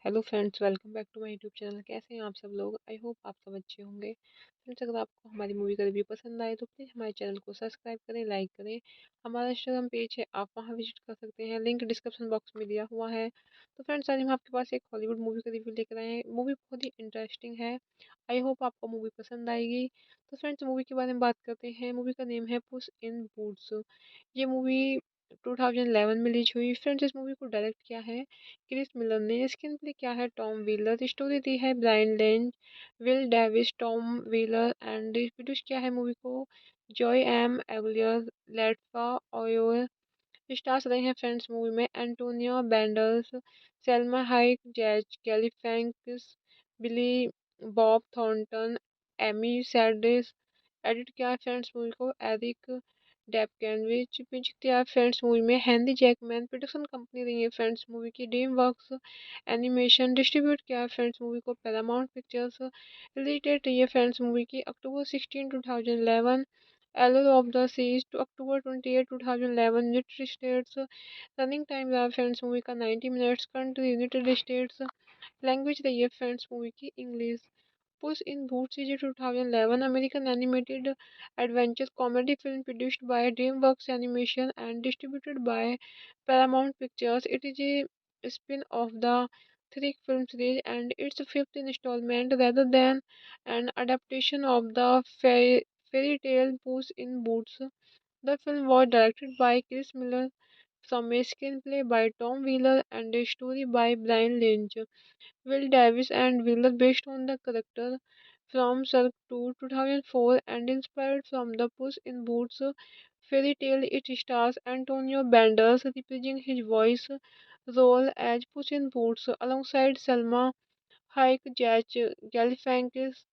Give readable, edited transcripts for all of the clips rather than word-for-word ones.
Hello friends, welcome back to my YouTube channel. कैसे हैं आप सब लोग? आई होप आप सब अच्छे होंगे। फ्रेंड्स, अगर आपको हमारी मूवी का रिव्यू पसंद आए तो प्लीज़ हमारे चैनल को सब्सक्राइब करें, लाइक करें। हमारा इंस्टाग्राम पेज है, आप वहां विजिट कर सकते हैं, लिंक डिस्क्रिप्शन बॉक्स में दिया हुआ है। तो फ्रेंड्स, आज हम आपके पास एक हॉलीवुड मूवी का रिव्यू लेकर आए हैं। मूवी बहुत ही इंटरेस्टिंग है। आई होप आपको मूवी पसंद आएगी। तो फ्रेंड्स, मूवी के बारे में बात करते हैं। मूवी का नेम है पुस इन बूट्स। ये मूवी 2011 में रिलीज हुई। फ्रेंड्स, इस मूवी को डायरेक्ट किया है क्रिस मिलर ने। स्क्रीन प्ले किया है टॉम व्हीलर। स्टोरी दी है Brian length, Will Davis, Tom Wheeler and produce किया है मूवी को Joe M Aguilar, Latifa Ouaou. Stars रहे हैं फ्रेंड्स मूवी में Antonio Banderas, Salma Hayek, Zach Galifianakis, Billy Bob Thornton, Amy Sedaris. Edit किया है फ्रेंड्स मूवी को Eric Dapkewicz. Music दिया है फ्रेंड्स मूवी में हेनरी जैकमैन। प्रोडक्शन कंपनी रही है फ्रेंड्स मूवी की ड्रीम वर्क्स एनिमेशन। डिस्ट्रीब्यूट किया है फ्रेंड्स मूवी को पैरामाउंट पिक्चर्स। रिलीज डेट रही है फ्रेंड्स मूवी की October 16 2011। Allure of the Seas to October 28 2011 United States। Running time रहा फ्रेंड्स मूवी का 90 minutes. Country United States. Language रही है फ्रेंड्स मूवी की English. Puss in Boots is 2011 American animated adventure comedy film produced by DreamWorks Animation and distributed by Paramount Pictures. It is a spin-off the three film series and its fifth installment rather than an adaptation of the fairy tale Puss in Boots. The film was directed by Chris Miller from a screenplay by Tom Wheeler and a story by Brian Lynch. Will Davis and Wheeler based on the character from Cirque 2 2004 and inspired from the Puss in Boots fairy tale. It stars Antonio Banderas reprising his voice role as Puss in Boots alongside Selma Hayek, Jack Galifianakis,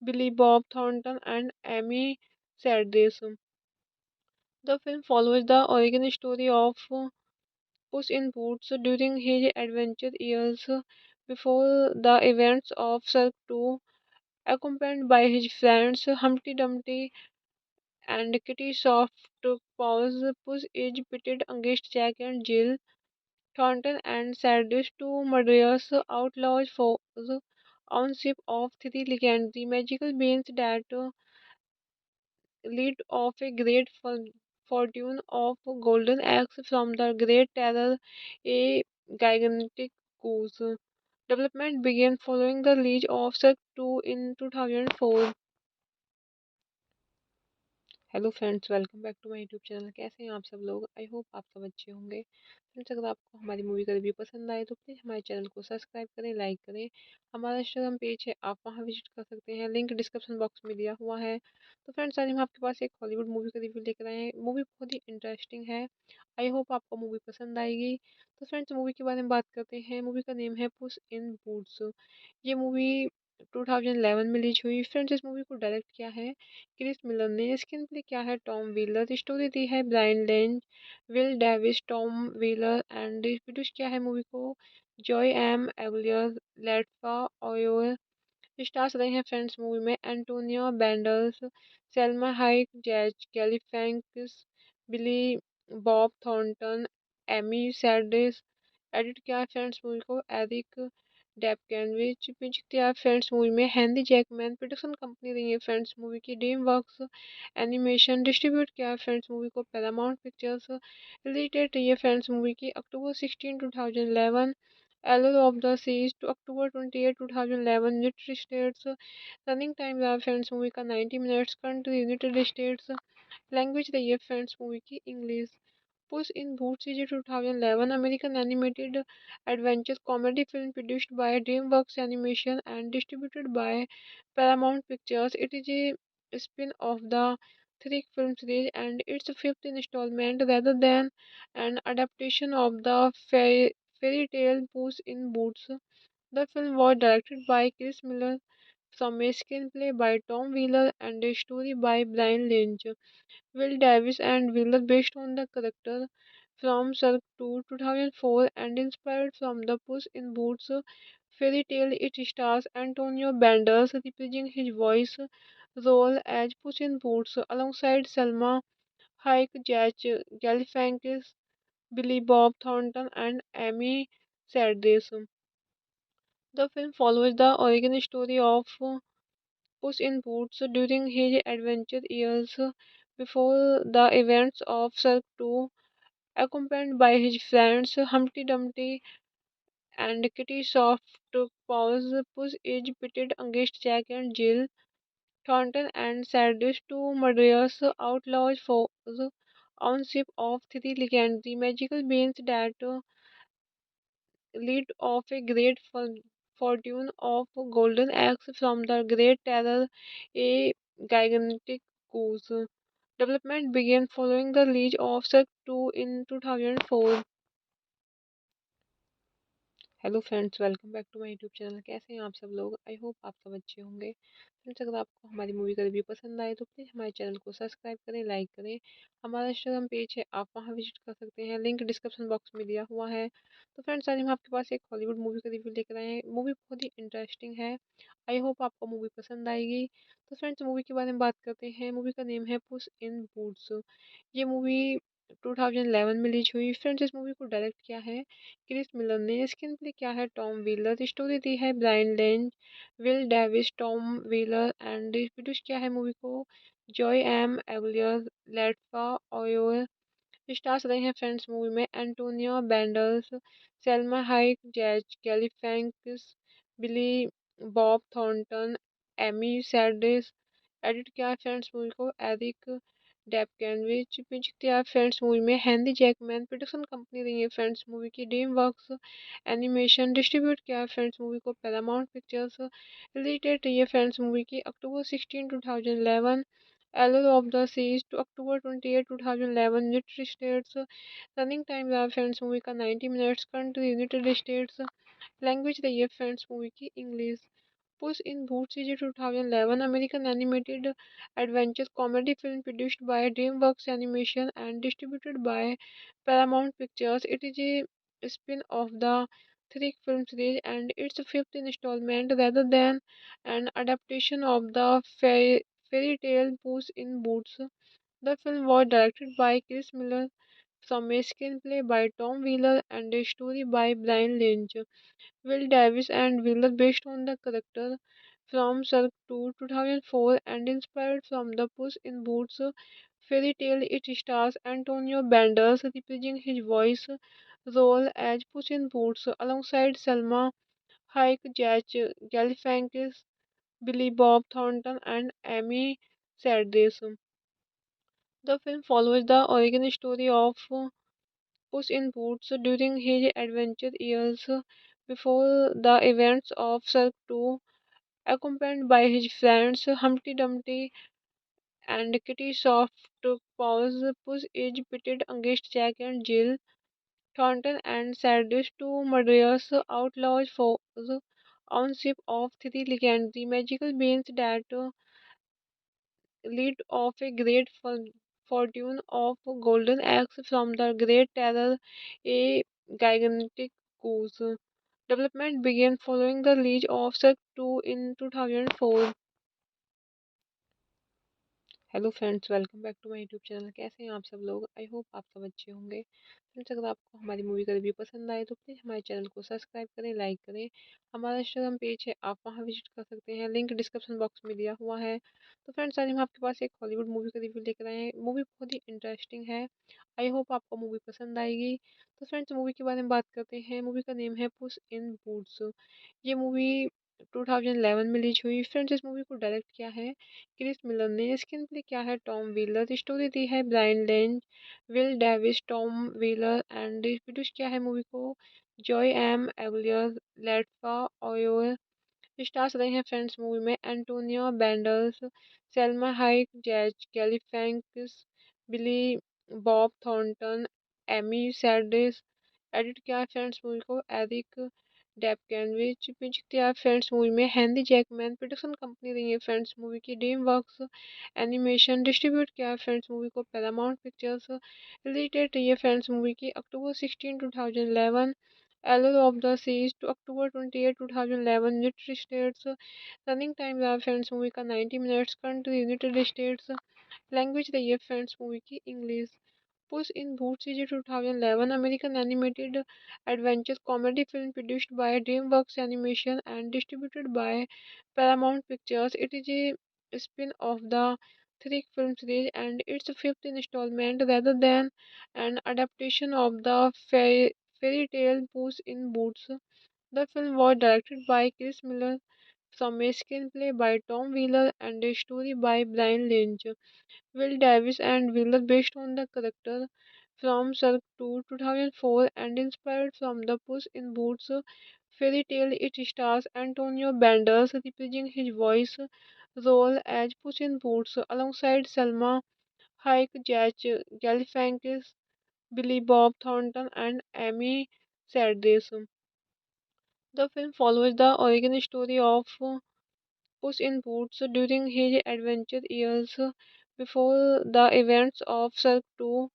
Billy Bob Thornton, and Amy Sedaris. The film follows the origin story of Puss in Boots during his adventure years before the events of Cirque 2, accompanied by his friends Humpty Dumpty and Kitty Softpaws. Puss is pitted against Jack and Jill, Thornton and Cyrus, two murderous outlaws foes on ship of three legendary magical beings that lead of a great fortune of golden eggs from the great terror, a gigantic goose. Development began following the release of Shark 2 in 2004. Hello friends, welcome back to my YouTube channel. कैसे हैं आप सब लोग? I hope आप सब अच्छे होंगे। Friends, अगर आपको हमारी मूवी का रिव्यू पसंद आए तो प्लीज़ हमारे चैनल को सब्सक्राइब करें, लाइक करें। हमारा इंस्टाग्राम पेज है, आप वहां विजिट कर सकते हैं, लिंक डिस्क्रिप्शन बॉक्स में दिया हुआ है। तो फ्रेंड्स, आज हम आपके पास एक हॉलीवुड मूवी का रिव्यू लेकर आए हैं। मूवी बहुत ही इंटरेस्टिंग है। आई होप आपको मूवी पसंद आएगी। तो फ्रेंड्स, मूवी के बारे में बात करते हैं। मूवी का नेम है पुस इन बूट्स। ये मूवी 2011 में रिलीज हुई। फ्रेंड्स, इस मूवी को डायरेक्ट किया है क्रिस मिलर ने। स्क्रीन प्ले किया है टॉम व्हीलर। स्टोरी दी है Brian length, Will Davis, Tom Wheeler and produce किया है मूवी को Joe M Aguilar, Latifa Ouaou. Stars रहे हैं फ्रेंड्स मूवी में Antonio Banderas, Salma Hayek, Zach Galifianakis, Billy Bob Thornton, Amy Sedaris. Edit किया है फ्रेंड्स मूवी को Eric Dapkewicz. Music दिया है फ्रेंड्स मूवी में हैंदी जैकमैन। प्रोडक्शन कंपनी रही है फ्रेंड्स मूवी की ड्रीम वर्क्स एनिमेशन। डिस्ट्रीब्यूट किया है फ्रेंड्स मूवी को पैरामाउंट पिक्चर्स। रिलीज डेट रही है फ्रेंड्स मूवी की October 16 2011। Allure of the Seas to October 28 2011 United States। Running time रहा फ्रेंड्स मूवी का 90 minutes. Country United States. Language रही है फ्रेंड्स मूवी की English. Puss in Boots is 2011 American animated adventure comedy film produced by DreamWorks Animation and distributed by Paramount Pictures. It is a spin-off the three film series and its fifth installment rather than an adaptation of the fairy tale Puss in Boots. The film was directed by Chris Miller from a screenplay by Tom Wheeler and a story by Brian Lynch. Will Davis and Wheeler based on the character from Cirque 2 2004 and inspired from the Puss in Boots fairy tale. It stars Antonio Banderas reprising his voice role as Puss in Boots alongside Selma Hayek, Jack Galifianakis, Billy Bob Thornton, and Amy Sedaris. The film follows the origin story of Puss in Boots during his adventure years before the events of Cirque 2, accompanied by his friends Humpty Dumpty and Kitty Softpaws. Puss is pitted against Jack and Jill, Thornton and Cyrus, two murderous outlaws foes on ship of three legendary magical beings that lead of a great fortune of golden eggs from the great terror, a gigantic goose. Development began following the release of Shark 2 in 2004. Hello friends, welcome back to my YouTube channel. कैसे हैं आप सब लोग? I hope आप सब अच्छे होंगे। Friends, अगर आपको हमारी मूवी का रिव्यू पसंद आए तो प्लीज़ हमारे चैनल को सब्सक्राइब करें, लाइक करें। हमारा इंस्टाग्राम पेज है, आप वहां विजिट कर सकते हैं, लिंक डिस्क्रिप्शन बॉक्स में दिया हुआ है। तो फ्रेंड्स, आज हम आपके पास एक हॉलीवुड मूवी का रिव्यू लेकर आए हैं। मूवी बहुत ही इंटरेस्टिंग है। आई होप आपको मूवी पसंद आएगी। तो फ्रेंड्स, मूवी के बारे में बात करते हैं। मूवी का नेम है पुस इन बूट्स। ये मूवी 2011 में रिलीज हुई। फ्रेंड्स, इस मूवी को डायरेक्ट किया है क्रिस मिलर ने। स्क्रीन प्ले किया है टॉम व्हीलर। स्टोरी दी है Brian length, Will Davis, Tom Wheeler and produce किया है मूवी को Joe M Aguilar, Latifa Ouaou. Stars रहे हैं फ्रेंड्स मूवी में Antonio Banderas, Salma Hayek, Zach Galifianakis, Billy Bob Thornton, Amy Sedaris. Edit किया है फ्रेंड्स मूवी को Eric Dapkewicz. Music दिया है फ्रेंड्स मूवी में हैंदी जैकमैन। प्रोडक्शन कंपनी रही है फ्रेंड्स मूवी की ड्रीम वर्क्स एनिमेशन। डिस्ट्रीब्यूट किया है फ्रेंड्स मूवी को पैरामाउंट पिक्चर्स। रिलीज डेट रही है फ्रेंड्स मूवी की October 16 2011। Allure of the Seas to October 28 2011 United States। Running time रहा फ्रेंड्स मूवी का 90 minutes. Country United States. Language रही है फ्रेंड्स मूवी की English. Puss in Boots is 2011 American animated adventure comedy film produced by DreamWorks Animation and distributed by Paramount Pictures. It is a spin-off the three film series and its fifth installment rather than an adaptation of the fairy tale Puss in Boots. The film was directed by Chris Miller from a screenplay by Tom Wheeler and a story by Brian Lynch. Will Davis and Wheeler based on the character from Cirque 2 2004 and inspired from the Puss in Boots fairy tale. It stars Antonio Banderas reprising his voice role as Puss in Boots alongside Selma Hike Galifianakis, Billy Bob Thornton, and Amy Sedaris. The film follows the origin story of Puss in Boots during his adventure years before the events of Cirque 2, accompanied by his friends Humpty Dumpty and Kitty Softpaws. Puss is pitted against Jack and Jill, Thornton and Cyrus, two murderous outlaws foes on ship of three legendary magical beings that lead of a great fortune of golden eggs from the great terror, a gigantic goose. Development began following the release of Cirque 2 in 2004. Hello friends, welcome back to my YouTube channel. कैसे हैं आप सब लोग? I hope आप सब अच्छे होंगे। Friends, अगर आपको हमारी मूवी का रिव्यू पसंद आए तो प्लीज़ हमारे चैनल को सब्सक्राइब करें, लाइक करें। हमारा इंस्टाग्राम पेज है, आप वहां विजिट कर सकते हैं, लिंक डिस्क्रिप्शन बॉक्स में दिया हुआ है। तो फ्रेंड्स, आज हम आपके पास एक हॉलीवुड मूवी का रिव्यू लेकर आए हैं। मूवी बहुत ही इंटरेस्टिंग है। आई होप आपको मूवी पसंद आएगी। तो फ्रेंड्स, मूवी के बारे में बात करते हैं। मूवी का नेम है पुस इन बूट्स। ये मूवी 2011 में रिलीज हुई। फ्रेंड्स, इस मूवी को डायरेक्ट किया है क्रिस मिलर ने। स्क्रीन प्ले किया है टॉम व्हीलर। स्टोरी दी है Brian length, Will Davis, Tom Wheeler and produce किया है मूवी को Joe M Aguilar, Latifa Ouaou. Stars रहे हैं फ्रेंड्स मूवी में Antonio Banderas, Salma Hayek, Zach Galifianakis, Billy Bob Thornton, Amy Sedaris. Edit किया है फ्रेंड्स मूवी को Eric Dapkewicz. Music दिया है फ्रेंड्स मूवी में हेनरी जैकमैन। प्रोडक्शन कंपनी रही है फ्रेंड्स मूवी की ड्रीम वर्क्स एनिमेशन। डिस्ट्रीब्यूट किया है फ्रेंड्स मूवी को पैरामाउंट पिक्चर्स। रिलीज डेट रही है फ्रेंड्स मूवी की October 16 2011। Allure of the Seas to October 28 2011। United States। Running time रहा फ्रेंड्स मूवी का 90 minutes. Country United States. Language रही है फ्रेंड्स मूवी की English. Puss in Boots is 2011 American animated adventure comedy film produced by DreamWorks Animation and distributed by Paramount Pictures. It is a spin-off the three film series and its fifth installment rather than an adaptation of the fairy tale Puss in Boots. The film was directed by Chris Miller from a screenplay by Tom Wheeler and a story by Brian Lynch. Will Davis and Wheeler based on the character from Cirque 2 2004 and inspired from the Puss in Boots fairy tale. It stars Antonio Banderas reprising his voice role as Puss in Boots alongside Selma Hayek, Jack Galifianakis, Billy Bob Thornton, and Amy Sedaris. The film follows the origin story of Puss in Boots during his adventure years before the events of Cirque 2,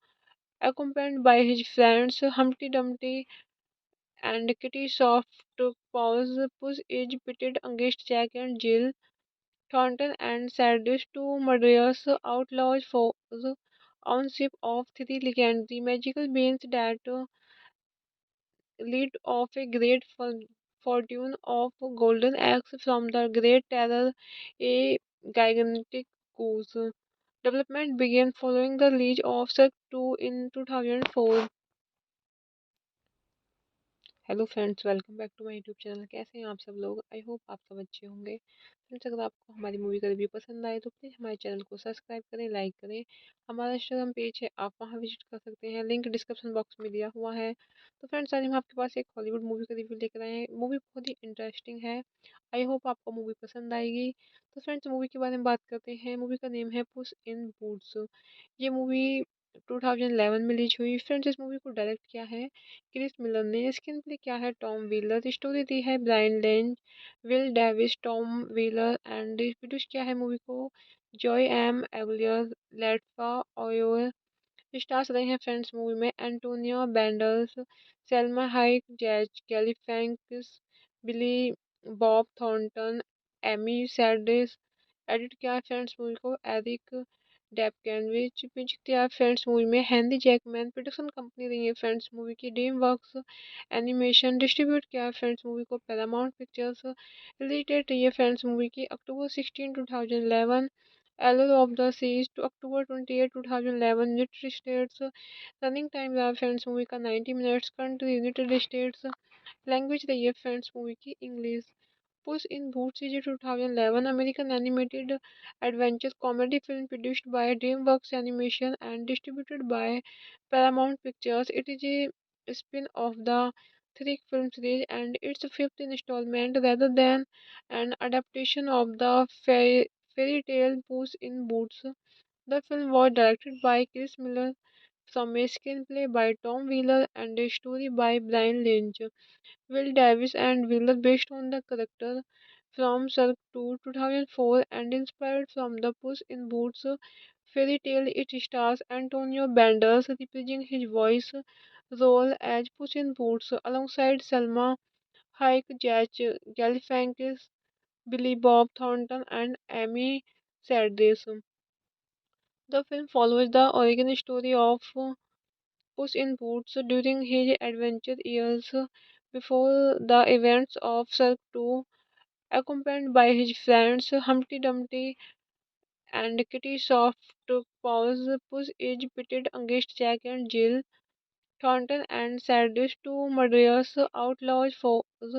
accompanied by his friends Humpty Dumpty and Kitty Softpaws. Puss is pitted against Jack and Jill, Thornton and Cyrus, two murderous outlaws foes on ship of three legendary magical beings that lead of a great fortune of golden eggs from the great terror, a gigantic goose. Development began following the release of Cirque 2 in 2004. Hello friends, welcome back to my YouTube channel. कैसे हैं आप सब लोग? I hope आप सब अच्छे होंगे। Friends, अगर आपको हमारी मूवी का रिव्यू पसंद आए तो प्लीज़ हमारे चैनल को सब्सक्राइब करें, लाइक करें। हमारा इंस्टाग्राम पेज है, आप वहां विजिट कर सकते हैं, लिंक डिस्क्रिप्शन बॉक्स में दिया हुआ है। तो फ्रेंड्स, आज हम आपके पास एक हॉलीवुड मूवी का रिव्यू लेकर आए हैं। मूवी बहुत ही इंटरेस्टिंग है। आई होप आपको मूवी पसंद आएगी। तो फ्रेंड्स, मूवी के बारे में बात करते हैं। मूवी का नेम है पुस इन बूट्स। ये मूवी 2011 में रिलीज हुई। फ्रेंड्स, इस मूवी को डायरेक्ट किया है क्रिस मिलर ने। स्क्रीन प्ले किया है टॉम व्हीलर। स्टोरी दी है Brian length, Will Davis, Tom Wheeler and produce किया है मूवी को Joe M Aguilar, Latifa Ouaou. Stars रहे हैं फ्रेंड्स मूवी में Antonio Banderas, Salma Hayek, Zach Galifianakis, Billy Bob Thornton, Amy Sedaris. Edit किया है फ्रेंड्स मूवी को Eric Dapkewicz. Music दिया है फ्रेंड्स मूवी में हेनरी जैकमैन। प्रोडक्शन कंपनी रही है फ्रेंड्स मूवी की ड्रीम वर्क्स एनिमेशन। डिस्ट्रीब्यूट किया है फ्रेंड्स मूवी को पैरामाउंट पिक्चर्स। रिलीज डेट रही है फ्रेंड्स मूवी की October 16 2011। Allure of the Seas to October 28, 2011. United States. Running time है फ्रेंड्स मूवी का 90 minutes. Country United States. Language रही है फ्रेंड्स मूवी की English. Puss in Boots is a 2011 American animated adventure comedy film produced by DreamWorks Animation and distributed by Paramount Pictures. It is a spin-off the three film series and its fifth installment rather than an adaptation of the fairy tale Puss in Boots. The film was directed by Chris Miller from a screenplay by Tom Wheeler and a story by Brian Lynch. Will Davis and Wheeler based on the character from Cirque 2 2004 and inspired from the Puss in Boots fairy tale. It stars Antonio Banderas reprising his voice role as Puss in Boots alongside Selma Hayek, Jack Galifianakis, Billy Bob Thornton, and Amy Sedaris. The film follows the origin story of Puss in Boots during his adventure years before the events of Cirque 2, accompanied by his friends Humpty Dumpty and Kitty Softpaws. Puss is pitted against Jack and Jill, Thornton and Cyrus, two murderous outlaws foes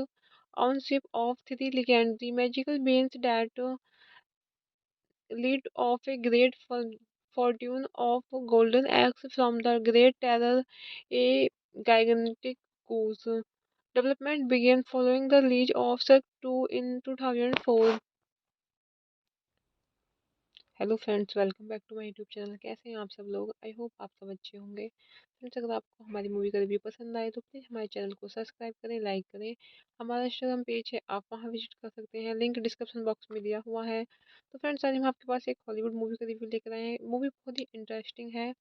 on ship of three legendary magical beings that lead of a great fortune of golden eggs from the great terror, a gigantic goose. Development began following the release of Cirque 2 in 2004. Hello friends, welcome back to my YouTube channel. कैसे हैं आप सब लोग? I hope आप सब अच्छे होंगे. Friends, अगर आपको हमारी मूवी का रिव्यू पसंद आए तो प्लीज़ हमारे चैनल को सब्सक्राइब करें, लाइक करें. हमारा इंस्टाग्राम पेज है, आप वहां विजिट कर सकते हैं, लिंक डिस्क्रिप्शन बॉक्स में दिया हुआ है. तो फ्रेंड्स, आज हम आपके पास एक हॉलीवुड मूवी का रिव्यू लेकर आए हैं. मूवी बहुत ही इंटरेस्टिंग है.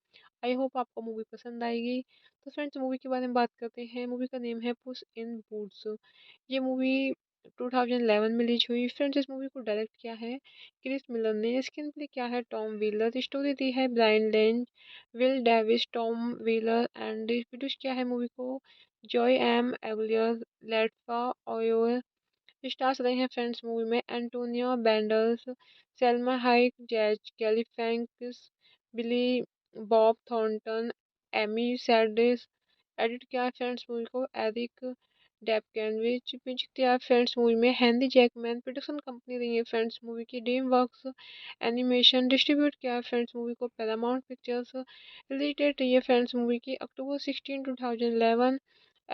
आई होप आपको मूवी पसंद आएगी. तो फ्रेंड्स, मूवी के बारे में बात करते हैं. मूवी का नेम है पुस इन बूट्स. ये मूवी 2011 में रिलीज हुई. फ्रेंड्स, इस मूवी को डायरेक्ट किया है क्रिस मिलर ने. स्क्रीन प्ले किया है टॉम व्हीलर. स्टोरी दी है Brian length, Will Davis, Tom Wheeler and produce किया है मूवी को Joe M Aguilar, Latifa Ouaou. Stars रहे हैं फ्रेंड्स मूवी में Antonio Banderas, Salma Hayek, Zach Galifianakis, Billy Bob Thornton, Amy Sedaris. Edit किया है फ्रेंड्स मूवी को Eric Dapkewicz. Music दिया है फ्रेंड्स मूवी में हेनरी जैकमैन. प्रोडक्शन कंपनी रही है फ्रेंड्स मूवी की ड्रीम वर्क्स एनिमेशन. डिस्ट्रीब्यूट किया है फ्रेंड्स मूवी को पैरामाउंट पिक्चर्स. रिलीज डेट रही है फ्रेंड्स मूवी की October 16, 2011.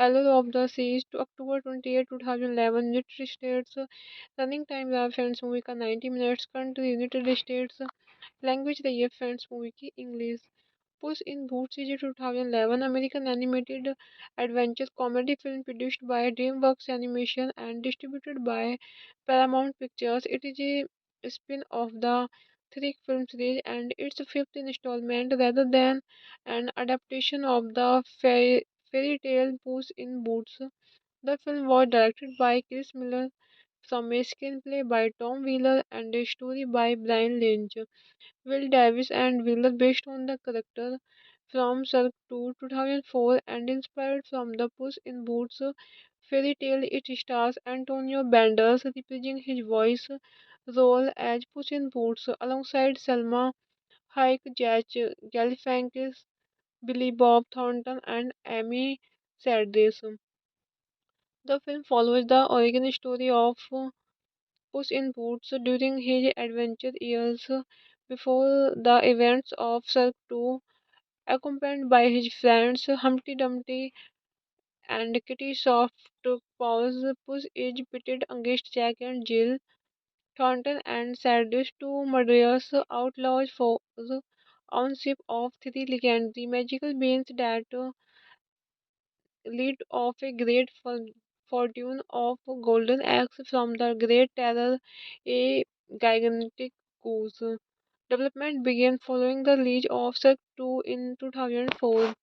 Allure of the Seas to October 28, 2011. United States. Running time है फ्रेंड्स मूवी का 90 minutes. Country United States. Language रही है फ्रेंड्स मूवी की English. Puss in Boots is a 2011 American animated adventure comedy film produced by DreamWorks Animation and distributed by Paramount Pictures. It is a spin-off the three film series and its fifth installment rather than an adaptation of the fairy tale Puss in Boots. The film was directed by Chris Miller from a screenplay by Tom Wheeler and a story by Brian Lynch. Will Davis and Wheeler based on the character from Cirque 2 2004 and inspired from the Puss in Boots fairy tale. It stars Antonio Banderas reprising his voice role as Puss in Boots alongside Selma Hayek, Jack Galifianakis, Billy Bob Thornton, and Amy Sedaris. The film follows the origin story of Puss in Boots during his adventure years before the events of Cirque 2, accompanied by his friends Humpty Dumpty and Kitty Softpaws. Puss is pitted against Jack and Jill, Thornton and Cyrus, two murderous outlaws foes on ship of three legendary magical beings that lead of a great fortune of golden eggs from the great terror, a gigantic goose. Development began following the release of Cirque 2 in 2004.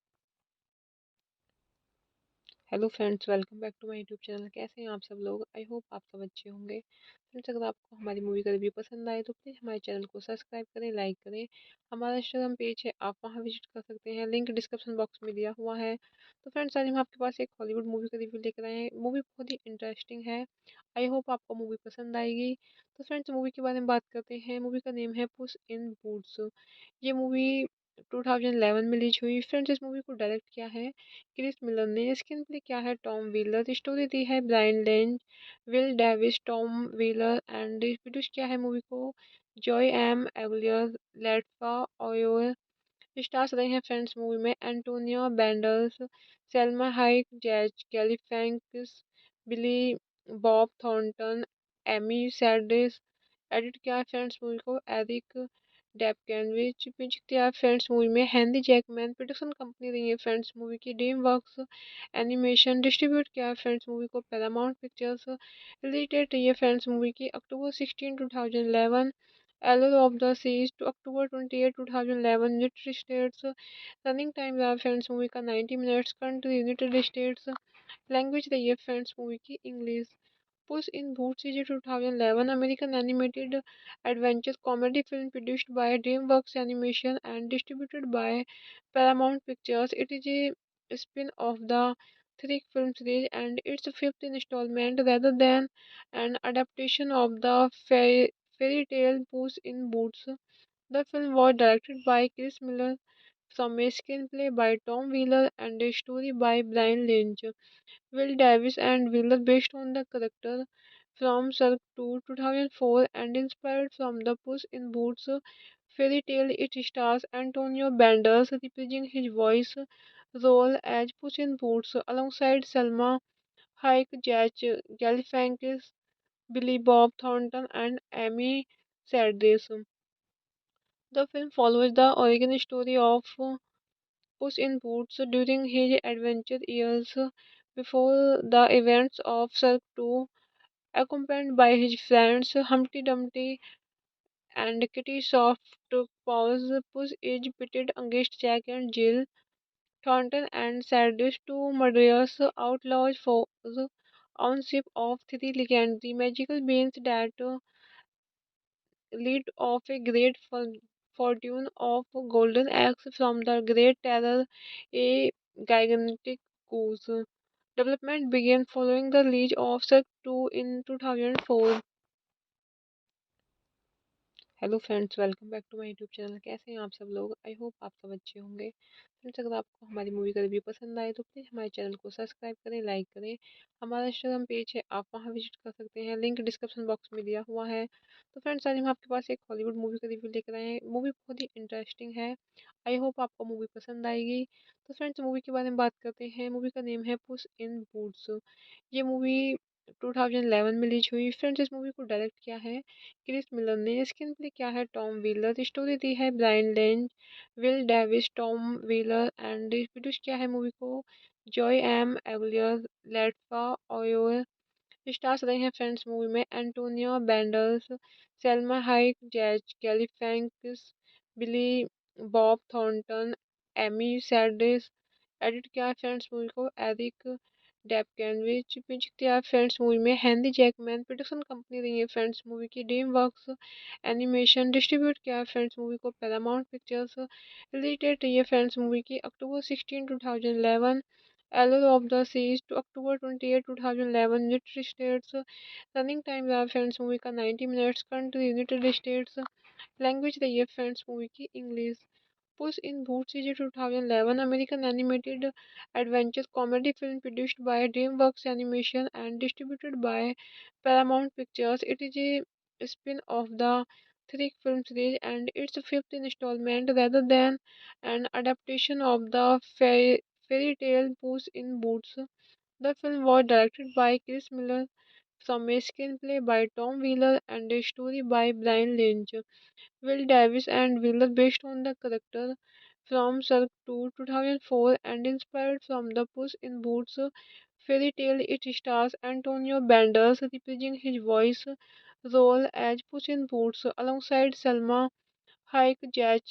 Hello friends, welcome back to my YouTube channel. कैसे हैं आप सब लोग? I hope आप सब अच्छे होंगे। Friends, अगर आपको हमारी मूवी का रिव्यू पसंद आए तो प्लीज़ हमारे चैनल को सब्सक्राइब करें, लाइक करें। हमारा इंस्टाग्राम पेज है, आप वहां विजिट कर सकते हैं, लिंक डिस्क्रिप्शन बॉक्स में दिया हुआ है। तो फ्रेंड्स, आज हम आपके पास एक हॉलीवुड मूवी का रिव्यू लेकर आए हैं। मूवी बहुत ही इंटरेस्टिंग है। आई होप आपको मूवी पसंद आएगी। तो फ्रेंड्स, मूवी के बारे में बात करते हैं। मूवी का नेम है पुस इन बूट्स। ये मूवी 2011 में रिलीज हुई। फ्रेंड्स, इस मूवी को डायरेक्ट किया है क्रिस मिलर ने। स्क्रीन प्ले क्या है टॉम व्हीलर। स्टोरी दी है Brian length, Will Davis, Tom Wheeler and produce किया है मूवी को Joe M Aguilar, Latifa Ouaou. Stars रहे हैं फ्रेंड्स मूवी में Antonio Banderas, Salma Hayek, Zach Galifianakis, Billy Bob Thornton, Amy Sedaris. Edit किया है फ्रेंड्स मूवी को Eric Dapkewicz. Music दिया है फ्रेंड्स मूवी में हेनरी जैकमैन। प्रोडक्शन कंपनी रही है फ्रेंड्स मूवी की ड्रीम वर्क्स एनिमेशन। डिस्ट्रीब्यूट किया है फ्रेंड्स मूवी को पैरामाउंट पिक्चर्स। रिलीज डेट रही है फ्रेंड्स मूवी की October 16 2011। Allure of the Seas to October 28 2011 United States। Running time रहा फ्रेंड्स मूवी का 90 minutes. Country United States. Language रही है फ्रेंड्स मूवी की English. Puss in Boots is 2011 American animated adventure comedy film produced by DreamWorks Animation and distributed by Paramount Pictures. It is a spin-off the three film series and its fifth installment rather than an adaptation of the fairy tale Puss in Boots. The film was directed by Chris Miller from a screenplay by Tom Wheeler and a story by Brian Lynch. Will Davis and Wheeler based on the character from Cirque 2 2004 and inspired from the Puss in Boots fairy tale. It stars Antonio Banderas reprising his voice role as Puss in Boots alongside Selma Hayek, Jack Galifianakis, Billy Bob Thornton, and Amy Sedaris. The film follows the origin story of Puss in Boots during his adventure years before the events of Cirque 2, accompanied by his friends Humpty Dumpty and Kitty Softpaws. Puss is pitted against Jack and Jill, Thornton and Cyrus, two murderous outlaws foes on ship of three legendary magical beings that lead of a great fortune of golden eggs from the great terror, a gigantic goose. Development began following the release of Cirque 2 in 2004. Hello friends, welcome back to my YouTube channel. कैसे हैं आप सब लोग? I hope आप सब अच्छे होंगे। Friends, अगर आपको हमारी मूवी का रिव्यू पसंद आए तो प्लीज़ हमारे चैनल को सब्सक्राइब करें, लाइक करें। हमारा इंस्टाग्राम पेज है, आप वहां विजिट कर सकते हैं, लिंक डिस्क्रिप्शन बॉक्स में दिया हुआ है। तो फ्रेंड्स, आज हम आपके पास एक हॉलीवुड मूवी का रिव्यू लेकर आए हैं। मूवी बहुत ही इंटरेस्टिंग है। आई होप आपको मूवी पसंद आएगी। तो फ्रेंड्स, मूवी के बारे में बात करते हैं। मूवी का नेम है पुस इन बूट्स। ये मूवी 2011 में रिलीज हुई। फ्रेंड्स, इस मूवी को डायरेक्ट किया है क्रिस मिलर ने। स्क्रीन प्ले क्या है टॉम व्हीलर। स्टोरी दी है Brian length, Will Davis, Tom Wheeler and produce किया है मूवी को Joe M Aguilar, Latifa Ouaou. Stars रहे हैं फ्रेंड्स मूवी में Antonio Banderas, Salma Hayek, Zach Galifianakis, Billy Bob Thornton, Amy Sedaris. Edit किया है फ्रेंड्स मूवी को Eric Dapkewicz. Music दिया है फ्रेंड्स मूवी में हेनरी जैकमैन। प्रोडक्शन कंपनी रही है फ्रेंड्स मूवी की ड्रीम वर्क्स एनिमेशन। डिस्ट्रीब्यूट किया है फ्रेंड्स मूवी को पैरामाउंट पिक्चर्स। रिलीज डेट रही है फ्रेंड्स मूवी की October 16 2011। Allure of the Seas to October 28 2011 United States। Running time रहा फ्रेंड्स मूवी का 90 minutes. Country United States. Language रही है फ्रेंड्स मूवी की English. Puss in Boots is 2011 American animated adventure comedy film produced by DreamWorks Animation and distributed by Paramount Pictures. It is a spin-off the three film series and its fifth installment rather than an adaptation of the fairy tale Puss in Boots. The film was directed by Chris Miller from a screenplay by Tom Wheeler and a story by Brian Lynch. Will Davis and Wheeler based on the character from Cirque 2 2004 and inspired from the Puss in Boots fairy tale. It stars Antonio Banderas reprising his voice role as Puss in Boots alongside Selma Hayek, Jack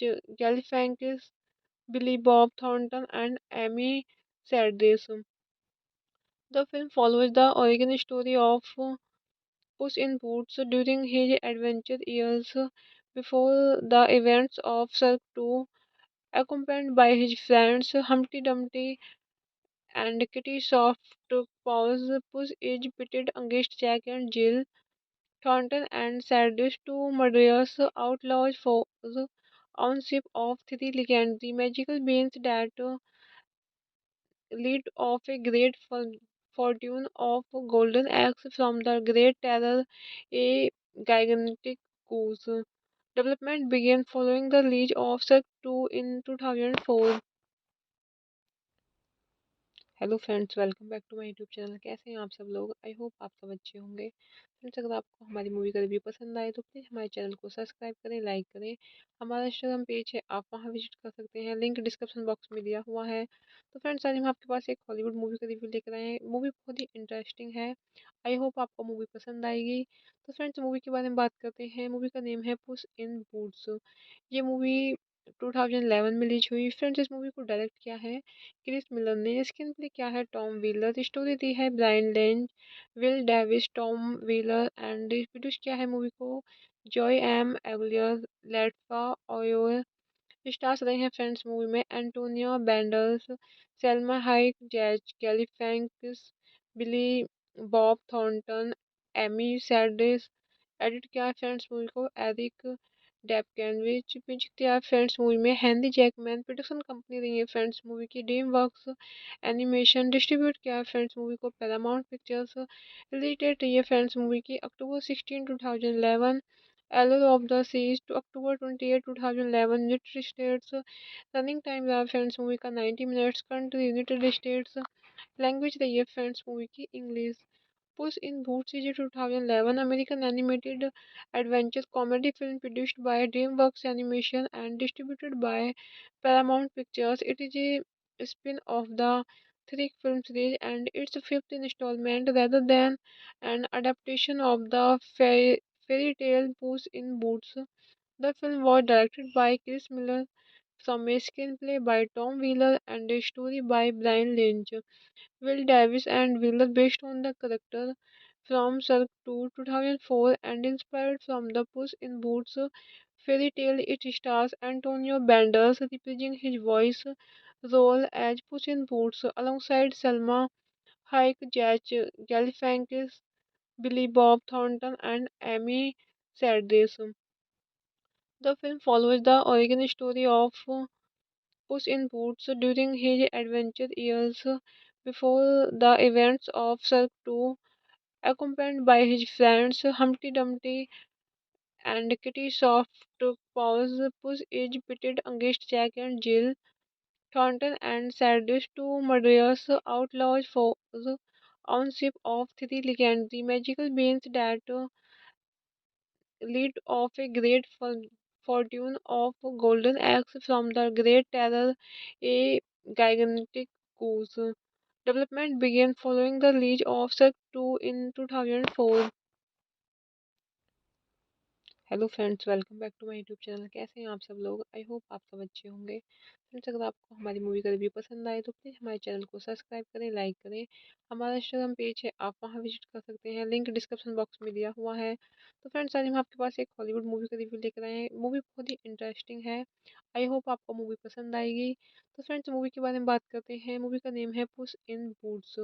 Galifianakis, Billy Bob Thornton, and Amy Sedaris. The film follows the origin story of Puss in Boots during his adventure years before the events of Cirque 2, accompanied by his friends Humpty Dumpty and Kitty Softpaws. Puss is pitted against Jack and Jill, Thornton and Cyrus, two murderous outlaws foes on ship of three legendary magical beings that lead of a great fortune of golden eggs from the great terror, a gigantic goose. Development began following the release of Cirque 2 in 2004. Hello friends, welcome back to my YouTube channel. कैसे हैं आप सब लोग? I hope आप सब अच्छे होंगे। Friends, अगर आपको हमारी मूवी का रिव्यू पसंद आए तो प्लीज़ हमारे चैनल को सब्सक्राइब करें, लाइक करें। हमारा इंस्टाग्राम पेज है, आप वहां विजिट कर सकते हैं, लिंक डिस्क्रिप्शन बॉक्स में दिया हुआ है। तो फ्रेंड्स, आज हम आपके पास एक हॉलीवुड मूवी का रिव्यू लेकर आए हैं। मूवी बहुत ही इंटरेस्टिंग है। आई होप आपको मूवी पसंद आएगी। तो फ्रेंड्स, मूवी के बारे में बात करते हैं। मूवी का नेम है पुस इन बूट्स। ये मूवी 2011 में रिलीज हुई। फ्रेंड्स, इस मूवी को डायरेक्ट किया है क्रिस मिलर ने। स्क्रीन प्ले किया है टॉम व्हीलर। स्टोरी दी है Brian length, Will Davis, Tom Wheeler and produce किया है मूवी को Joe M Aguilar, Latifa Ouaou. Stars रहे हैं फ्रेंड्स मूवी में Antonio Banderas, Salma Hayek, Zach Galifianakis, Billy Bob Thornton, Amy Sedaris. Edit किया है फ्रेंड्स मूवी को Eric Dapkewicz. Music दिया है फ्रेंड्स मूवी में हैंदी जैकमैन। प्रोडक्शन कंपनी रही है फ्रेंड्स मूवी की ड्रीम वर्क्स एनिमेशन। डिस्ट्रीब्यूट किया है फ्रेंड्स मूवी को पैरामाउंट पिक्चर्स। रिलीज डेट रही है फ्रेंड्स मूवी की October 16 2011। Allure of the Seas to October 28 2011। United States। Running time रहा फ्रेंड्स मूवी का 90 minutes. Country United States. Language रही है फ्रेंड्स मूवी की English. Puss in boots is a 2011 American animated adventure comedy film produced by DreamWorks Animation and distributed by Paramount Pictures. It is a spin-off the three film series and its fifth installment rather than an adaptation of the fairy tale Puss in Boots. The film was directed by Chris Miller from a screenplay by Tom Wheeler and a story by Brian Lynch. Will Davis and Wheeler based on the character from Cirque 2 2004 and inspired from the Puss in Boots fairy tale. It stars Antonio Banderas reprising his voice role as Puss in Boots alongside Selma Hayek, Jack Galifianakis, Billy Bob Thornton, and Amy Sedaris. The film follows the origin story of Puss in Boots during his adventure years before the events of Cirque 2, accompanied by his friends Humpty Dumpty and Kitty Softpaws. Puss is pitted against Jack and Jill, Thornton and Cyrus, two murderous outlaws foes on ship of three legendary magical beings that lead of a great fortune of golden eggs from the great terror, a gigantic goose. Development began following the release of Cirque 2 in 2004. Hello friends, welcome back to my YouTube channel. कैसे हैं आप सब लोग? I hope आप सब अच्छे होंगे। Friends, अगर आपको हमारी मूवी का रिव्यू पसंद आए तो प्लीज़ हमारे चैनल को सब्सक्राइब करें, लाइक करें। हमारा इंस्टाग्राम पेज है, आप वहां विजिट कर सकते हैं, लिंक डिस्क्रिप्शन बॉक्स में दिया हुआ है। तो फ्रेंड्स, आज हम आपके पास एक हॉलीवुड मूवी का रिव्यू लेकर आए हैं। मूवी बहुत ही इंटरेस्टिंग है। आई होप आपको मूवी पसंद आएगी। तो फ्रेंड्स, मूवी के बारे में बात करते हैं। मूवी का नेम है पुस इन बूट्स।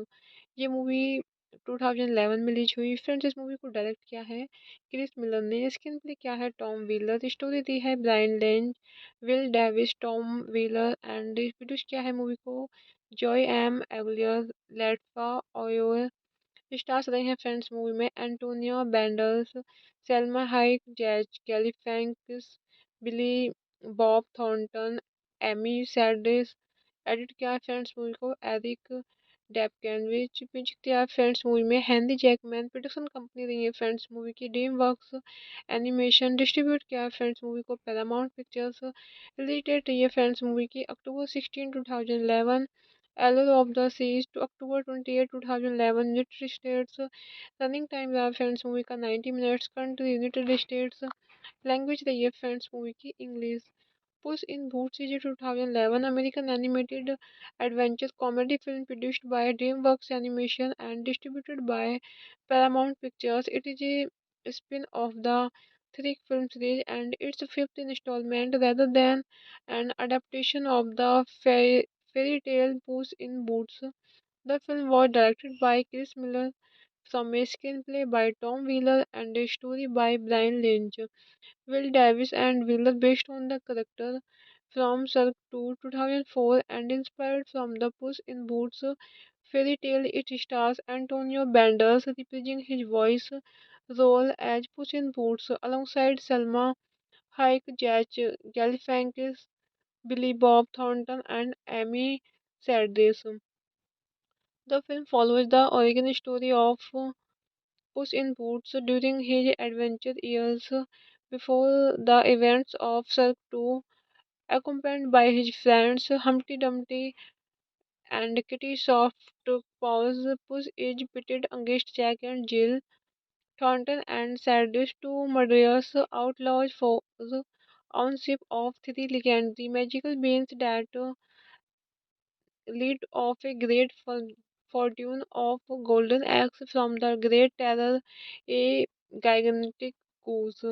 ये मूवी 2011 में रिलीज हुई। फ्रेंड्स, इस मूवी को डायरेक्ट किया है क्रिस मिलर ने। स्क्रीन प्ले किया है टॉम व्हीलर। स्टोरी दी है Brian length, Will Davis, Tom Wheeler and produce किया है मूवी को Joe M Aguilar, Latifa Ouaou. Stars रहे हैं फ्रेंड्स मूवी में Antonio Banderas, Salma Hayek, Zach Galifianakis, Billy Bob Thornton, Amy Sedaris. Edit किया है फ्रेंड्स मूवी को Eric Dapkewicz. Music दिया है फ्रेंड्स मूवी में हैंदी जैकमैन। प्रोडक्शन कंपनी रही है फ्रेंड्स मूवी की ड्रीम वर्क्स एनिमेशन। डिस्ट्रीब्यूट किया है फ्रेंड्स मूवी को पैरामाउंट पिक्चर्स। रिलीज डेट रही है फ्रेंड्स मूवी की October 16 2011। Allure of the Seas to October 28 2011। United States। Running time रहा फ्रेंड्स मूवी का 90 minutes. Country United States. Language रही है फ्रेंड्स मूवी की English. Puss in Boots is a 2011 American animated adventure comedy film produced by DreamWorks Animation and distributed by Paramount Pictures. It is a spin off the three film series and its fifth installment rather than an adaptation of the fairy tale Puss in Boots. The film was directed by Chris Miller from a screenplay by Tom Wheeler and a story by Brian Lynch. Will Davis and Wheeler based on the character from Cirque 2 2004 and inspired from the Puss in Boots fairy tale. It stars Antonio Banderas reprising his voice role as Puss in Boots alongside Selma Hayek, Jack Galifianakis, Billy Bob Thornton, and Amy Sedaris. The film follows the origin story of Puss in Boots during his adventure years before the events of Cirque 2, accompanied by his friends Humpty Dumpty and Kitty Softpaws. Puss is pitted against Jack and Jill, Thornton and Cyrus, two murderous outlaws foes on ship of three legendary magical beings that lead of a great fortune of golden eggs from the great terror, a gigantic goose.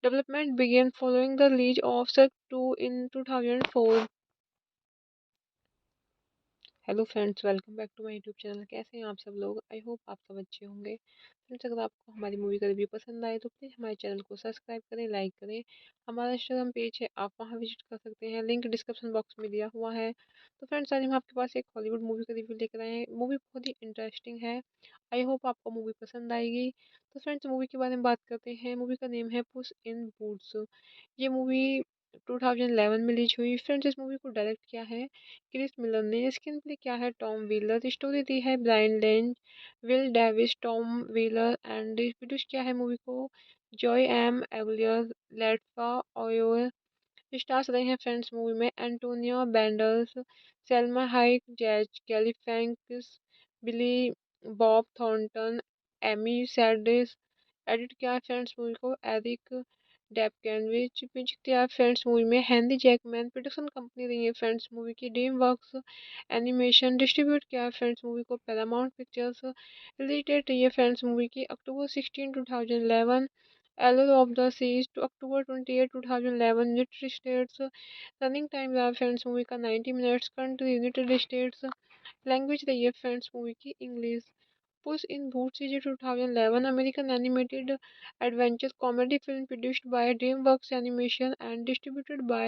Development began following the release of Cirque 2 in 2004. Hello friends, welcome back to my YouTube channel. कैसे हैं आप सब लोग? I hope आप सब अच्छे होंगे। Friends, अगर आपको हमारी मूवी का रिव्यू पसंद आए तो प्लीज़ हमारे चैनल को सब्सक्राइब करें, लाइक करें। हमारा इंस्टाग्राम पेज है, आप वहां विजिट कर सकते हैं, लिंक डिस्क्रिप्शन बॉक्स में दिया हुआ है। तो फ्रेंड्स, आज हम आपके पास एक हॉलीवुड मूवी का रिव्यू लेकर आए हैं। मूवी बहुत ही इंटरेस्टिंग है। आई होप आपको मूवी पसंद आएगी। तो फ्रेंड्स, मूवी के बारे में बात करते हैं। मूवी का नेम है पुस इन बूट्स। ये मूवी 2011 में रिलीज हुई। फ्रेंड्स, इस मूवी को डायरेक्ट किया है क्रिस मिलर ने। स्क्रीन प्ले किया है टॉम व्हीलर। स्टोरी दी है Brian length, Will Davis, Tom Wheeler and produce किया है मूवी को Joe M Aguilar, Latifa Ouaou. Stars रहे हैं फ्रेंड्स मूवी में Antonio Banderas, Salma Hayek, Zach Galifianakis, Billy Bob Thornton, Amy Sedaris. Edit किया है फ्रेंड्स मूवी को Eric Dapkewicz. Music दिया है फ्रेंड्स मूवी में हेनरी जैकमैन। प्रोडक्शन कंपनी रही है फ्रेंड्स मूवी की ड्रीम वर्क्स एनिमेशन। डिस्ट्रीब्यूट किया है फ्रेंड्स मूवी को पैरामाउंट पिक्चर्स। रिलीज डेट रही है फ्रेंड्स मूवी की October 16 2011। Allure of the Seas to October 28 2011। United States। Running time रहा फ्रेंड्स मूवी का 90 minutes. Country United States. Language रही है फ्रेंड्स मूवी की English. Puss in Boots is a 2011 American animated adventure comedy film produced by DreamWorks Animation and distributed by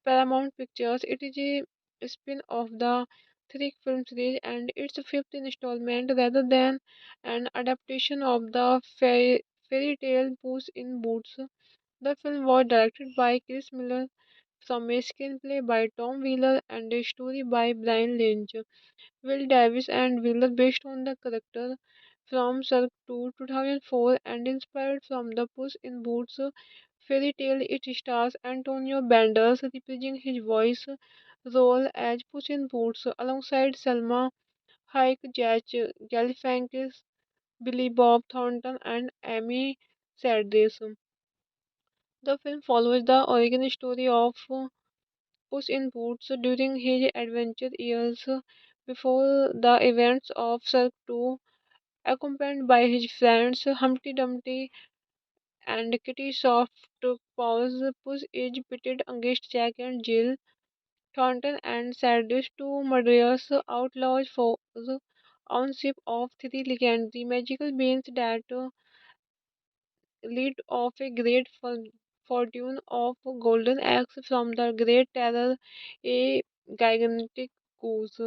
Paramount Pictures. It is a spin off the three film series and its fifth installment rather than an adaptation of the fairy tale Puss in Boots. The film was directed by Chris Miller from a screenplay by Tom Wheeler and a story by Brian Lynch. Will Davis and Wheeler based on the character from Cirque 2 2004 and inspired from the Puss in Boots fairy tale. It stars Antonio Banderas reprising his voice role as Puss in Boots alongside Selma Hayek, Jack Galifianakis, Billy Bob Thornton, and Amy Sedaris. The film follows the origin story of Puss in Boots during his adventure years before the events of Cirque 2, accompanied by his friends Humpty Dumpty and Kitty Softpaws. Puss is pitted against Jack and Jill, Thornton and Cyrus, two murderous outlaws foes on ship of three legendary magical beings that lead of a great fortune of golden eggs from the great terror, a gigantic goose.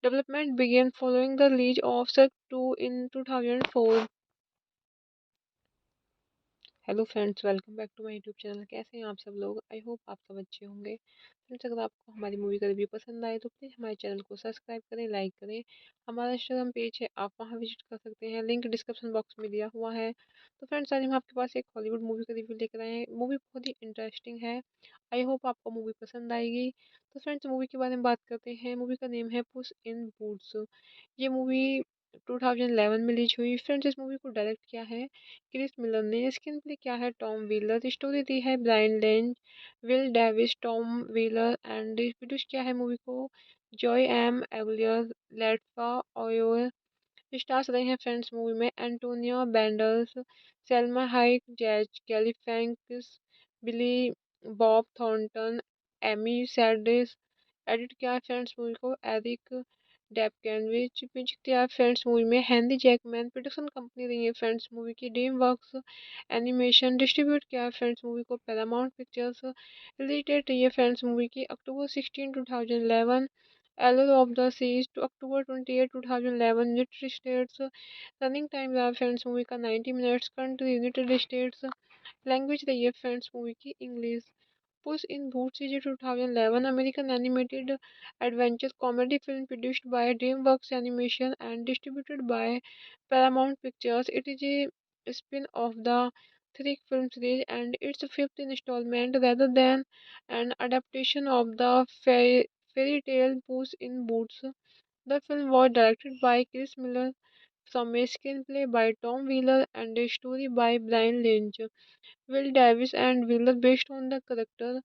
Development began following the release of Cirque 2 in 2004. Hello friends, welcome back to my YouTube channel. कैसे हैं आप सब लोग? I hope आप सब अच्छे होंगे। Friends, अगर आपको हमारी मूवी का रिव्यू पसंद आए तो प्लीज़ हमारे चैनल को सब्सक्राइब करें, लाइक करें। हमारा इंस्टाग्राम पेज है, आप वहां विजिट कर सकते हैं, लिंक डिस्क्रिप्शन बॉक्स में दिया हुआ है। तो फ्रेंड्स, आज हम आपके पास एक हॉलीवुड मूवी का रिव्यू लेकर आए हैं। मूवी बहुत ही इंटरेस्टिंग है। आई होप आपको मूवी पसंद आएगी। तो फ्रेंड्स, मूवी के बारे में बात करते हैं। मूवी का नेम है पुस इन बूट्स। ये मूवी 2011 में रिलीज हुई। फ्रेंड्स, इस मूवी को डायरेक्ट किया है क्रिस मिलर ने। स्क्रीन प्ले किया है टॉम व्हीलर। स्टोरी दी है Brian length, Will Davis, Tom Wheeler and produce किया है मूवी को Joe M Aguilar, Latifa Ouaou. Stars रहे हैं फ्रेंड्स मूवी में Antonio Banderas, Salma Hayek, Zach Galifianakis, Billy Bob Thornton, Amy Sedaris. Edit किया है फ्रेंड्स मूवी को Eric Dapkewicz. Music दिया है फ्रेंड्स मूवी में हेनरी जैकमैन। प्रोडक्शन कंपनी रही है फ्रेंड्स मूवी की ड्रीम वर्क्स एनिमेशन। डिस्ट्रीब्यूट किया है फ्रेंड्स मूवी को पैरामाउंट पिक्चर्स। रिलीज डेट रही है फ्रेंड्स मूवी की October 16 2011। Allure of the Seas to October 28 2011 United States. Running time रहा फ्रेंड्स मूवी का 90 minutes. Country United States. Language रही है फ्रेंड्स मूवी की English. Puss in Boots is 2011 American animated adventure comedy film produced by DreamWorks Animation and distributed by Paramount Pictures. It is a spin-off the three film series and its fifth installment rather than an adaptation of the fairy tale Puss in Boots. The film was directed by Chris Miller from a screenplay by Tom Wheeler and a story by Brian Lynch. Will Davis and Wheeler based on the character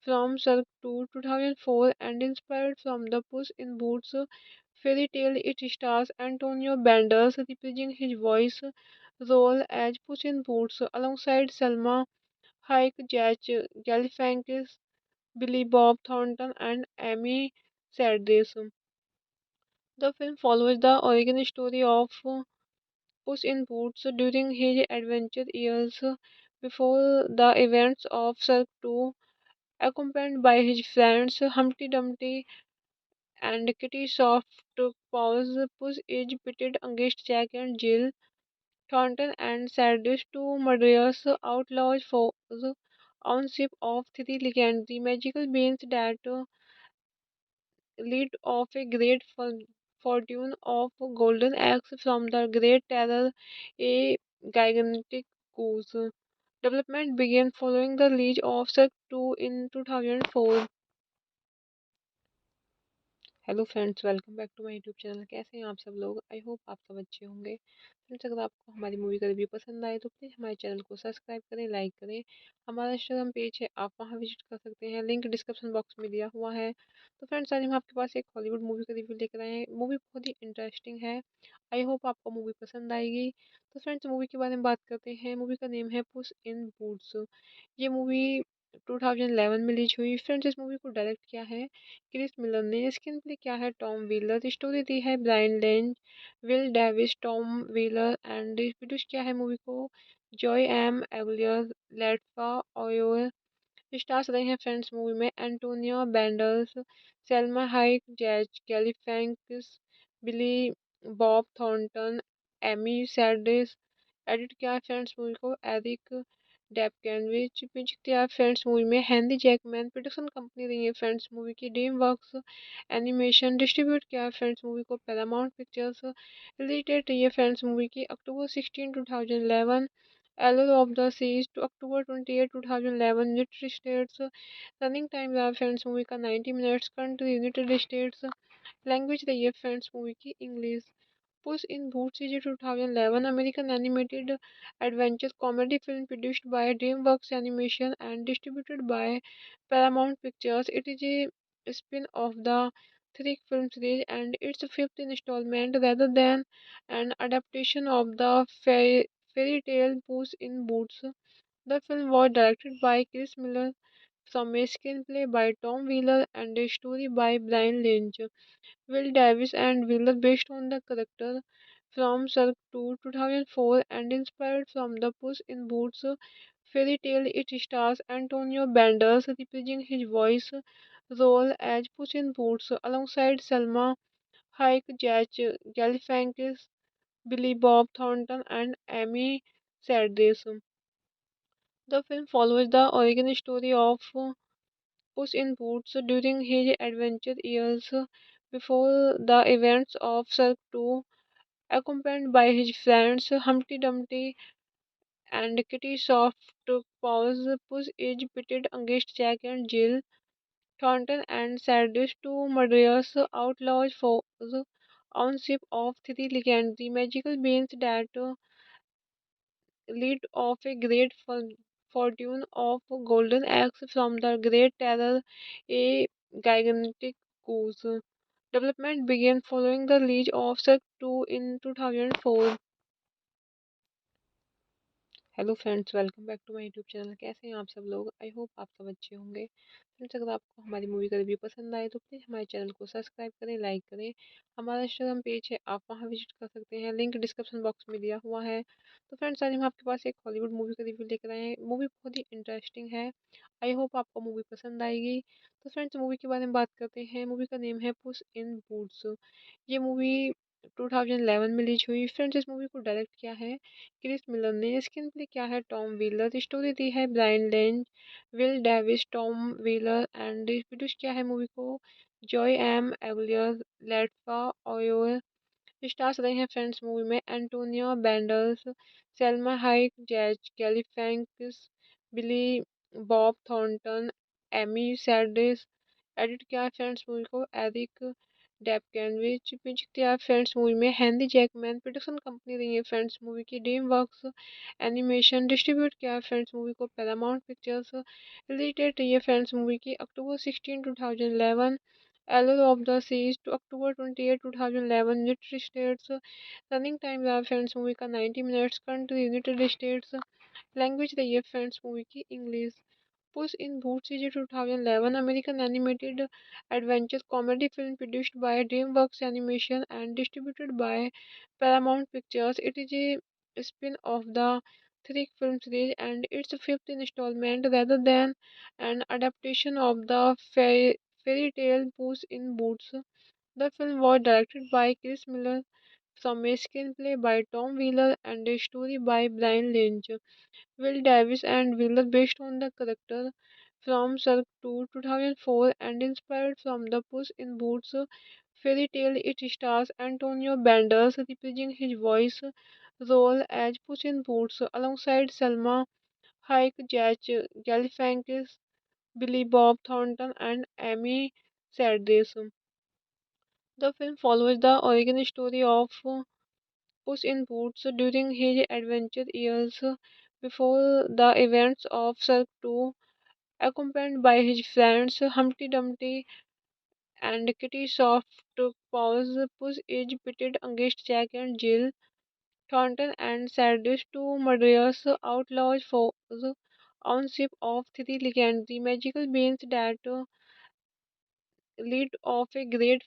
from Cirque 2 2004 and inspired from the Puss in Boots fairy tale. It stars Antonio Banderas reprising his voice role as Puss in Boots alongside Selma Hayek, Jack Galifianakis, Billy Bob Thornton, and Amy Sedaris. The film follows the origin story of Puss in Boots during his adventure years before the events of Cirque 2, accompanied by his friends Humpty Dumpty and Kitty Softpaws. Puss is pitted against Jack and Jill, Thornton and Cyrus, two murderous outlaws foes on ship of three legendary magical beings that lead of a great fortune of golden eggs from the great terror, a gigantic goose. Development began following the release of Cirque 2 in 2004. Hello friends, welcome back to my YouTube channel. कैसे हैं आप सब लोग? I hope आप सब अच्छे होंगे। Friends, अगर आपको हमारी मूवी का रिव्यू पसंद आए तो प्लीज़ हमारे चैनल को सब्सक्राइब करें, लाइक करें। हमारा इंस्टाग्राम पेज है, आप वहां विजिट कर सकते हैं, लिंक डिस्क्रिप्शन बॉक्स में दिया हुआ है। तो फ्रेंड्स, आज हम आपके पास एक हॉलीवुड मूवी का रिव्यू लेकर आए हैं। मूवी बहुत ही इंटरेस्टिंग है। आई होप आपको मूवी पसंद आएगी। तो फ्रेंड्स, मूवी के बारे में बात करते हैं। मूवी का नेम है पुस इन बूट्स। ये मूवी 2011 में रिलीज हुई। फ्रेंड्स, इस मूवी को डायरेक्ट किया है क्रिस मिलर ने। स्क्रीन प्ले किया है टॉम व्हीलर। स्टोरी दी है Brian length, Will Davis, Tom Wheeler and produce किया है मूवी को Joe M Aguilar, Latifa Ouaou. Stars रहे हैं फ्रेंड्स मूवी में Antonio Banderas, Salma Hayek, Zach Galifianakis, Billy Bob Thornton, Amy Sedaris. Edit किया है फ्रेंड्स मूवी को Eric Dapkewicz. Music दिया है फ्रेंड्स मूवी में हेनरी जैकमैन। प्रोडक्शन कंपनी रही है फ्रेंड्स मूवी की ड्रीम वर्क्स एनिमेशन। डिस्ट्रीब्यूट किया है फ्रेंड्स मूवी को पैरामाउंट पिक्चर्स। रिलीज डेट रही है फ्रेंड्स मूवी की October 16 2011। Allure of the Seas to October 28 2011 United States. Running time रहा फ्रेंड्स मूवी का 90 minutes. Country United States. Language रही है फ्रेंड्स मूवी की English. Puss in Boots is 2011 American animated adventure comedy film produced by DreamWorks Animation and distributed by Paramount Pictures. It is a spin-off the three film series and its fifth installment rather than an adaptation of the fairy tale Puss in Boots. The film was directed by Chris Miller from a screenplay by Tom Wheeler and a story by Brian Lynch. Will Davis and Wheeler based on the character from Cirque 2 2004 and inspired from the Puss in Boots fairy tale. It stars Antonio Banderas reprising his voice role as Puss in Boots alongside Selma Hayek, Jack Galifianakis, Billy Bob Thornton, and Amy Sedaris. The film follows the origin story of Puss in Boots during his adventure years before the events of Cirque 2, accompanied by his friends Humpty Dumpty and Kitty Softpaws. Puss is pitted against Jack and Jill, Thornton and Cyrus, two murderous outlaws foes ownership of three legendary magical beings that lead of a great fortune of golden eggs from the great terror, a gigantic goose. Development began following the release of Shark 2 in 2004. Hello friends, welcome back to my YouTube channel. कैसे हैं आप सब लोग? I hope आप सब अच्छे होंगे। Friends, अगर आपको हमारी मूवी का रिव्यू पसंद आए तो प्लीज़ हमारे चैनल को सब्सक्राइब करें, लाइक करें। हमारा इंस्टाग्राम पेज है, आप वहां विजिट कर सकते हैं, लिंक डिस्क्रिप्शन बॉक्स में दिया हुआ है। तो फ्रेंड्स, आज हम आपके पास एक हॉलीवुड मूवी का रिव्यू लेकर आए हैं। मूवी बहुत ही इंटरेस्टिंग है। आई होप आपको मूवी पसंद आएगी। तो फ्रेंड्स, मूवी के बारे में बात करते हैं। मूवी का नेम है पुस इन बूट्स। ये मूवी 2011 में रिलीज हुई। फ्रेंड्स, इस मूवी को डायरेक्ट किया है क्रिस मिलर ने। स्क्रीन प्ले किया है टॉम व्हीलर। स्टोरी दी है Brian length, Will Davis, Tom Wheeler and produce किया है मूवी को Joe M Aguilar, Latifa Ouaou. Stars रहे हैं फ्रेंड्स मूवी में Antonio Banderas, Salma Hayek, Zach Galifianakis, Billy Bob Thornton, Amy Sedaris. Edit किया है फ्रेंड्स मूवी को Eric Dapkewicz. Music दिया है फ्रेंड्स मूवी में हेनरी जैकमैन। प्रोडक्शन कंपनी रही है फ्रेंड्स मूवी की ड्रीम वर्क्स एनिमेशन। डिस्ट्रीब्यूट किया है फ्रेंड्स मूवी को पैरामाउंट पिक्चर्स। रिलीज डेट रही है फ्रेंड्स मूवी की October 16 2011। Allure of the Seas to October 28 2011 United States। Running time रहा फ्रेंड्स मूवी का 90 minutes. Country United States. Language रही है फ्रेंड्स मूवी की English. Puss in Boots is 2011 American animated adventure comedy film produced by DreamWorks Animation and distributed by Paramount Pictures. It is a spin-off the three film series and its fifth installment rather than an adaptation of the fairy tale Puss in Boots. The film was directed by Chris Miller from a screenplay by Tom Wheeler and a story by Brian Lynch. Will Davis and Wheeler based on the character from Cirque 2 2004 and inspired from the Puss in Boots fairy tale. It stars Antonio Banderas reprising his voice role as Puss in Boots alongside Selma Hayek, Jack Galifianakis, Billy Bob Thornton, and Amy Sedaris. The film follows the origin story of Puss in Boots during his adventure years before the events of Cirque 2, accompanied by his friends Humpty Dumpty and Kitty Softpaws. Puss is pitted against Jack and Jill, Thornton and Cyrus, two murderous outlaws for the ownership of three legendary magical beings that lead of a great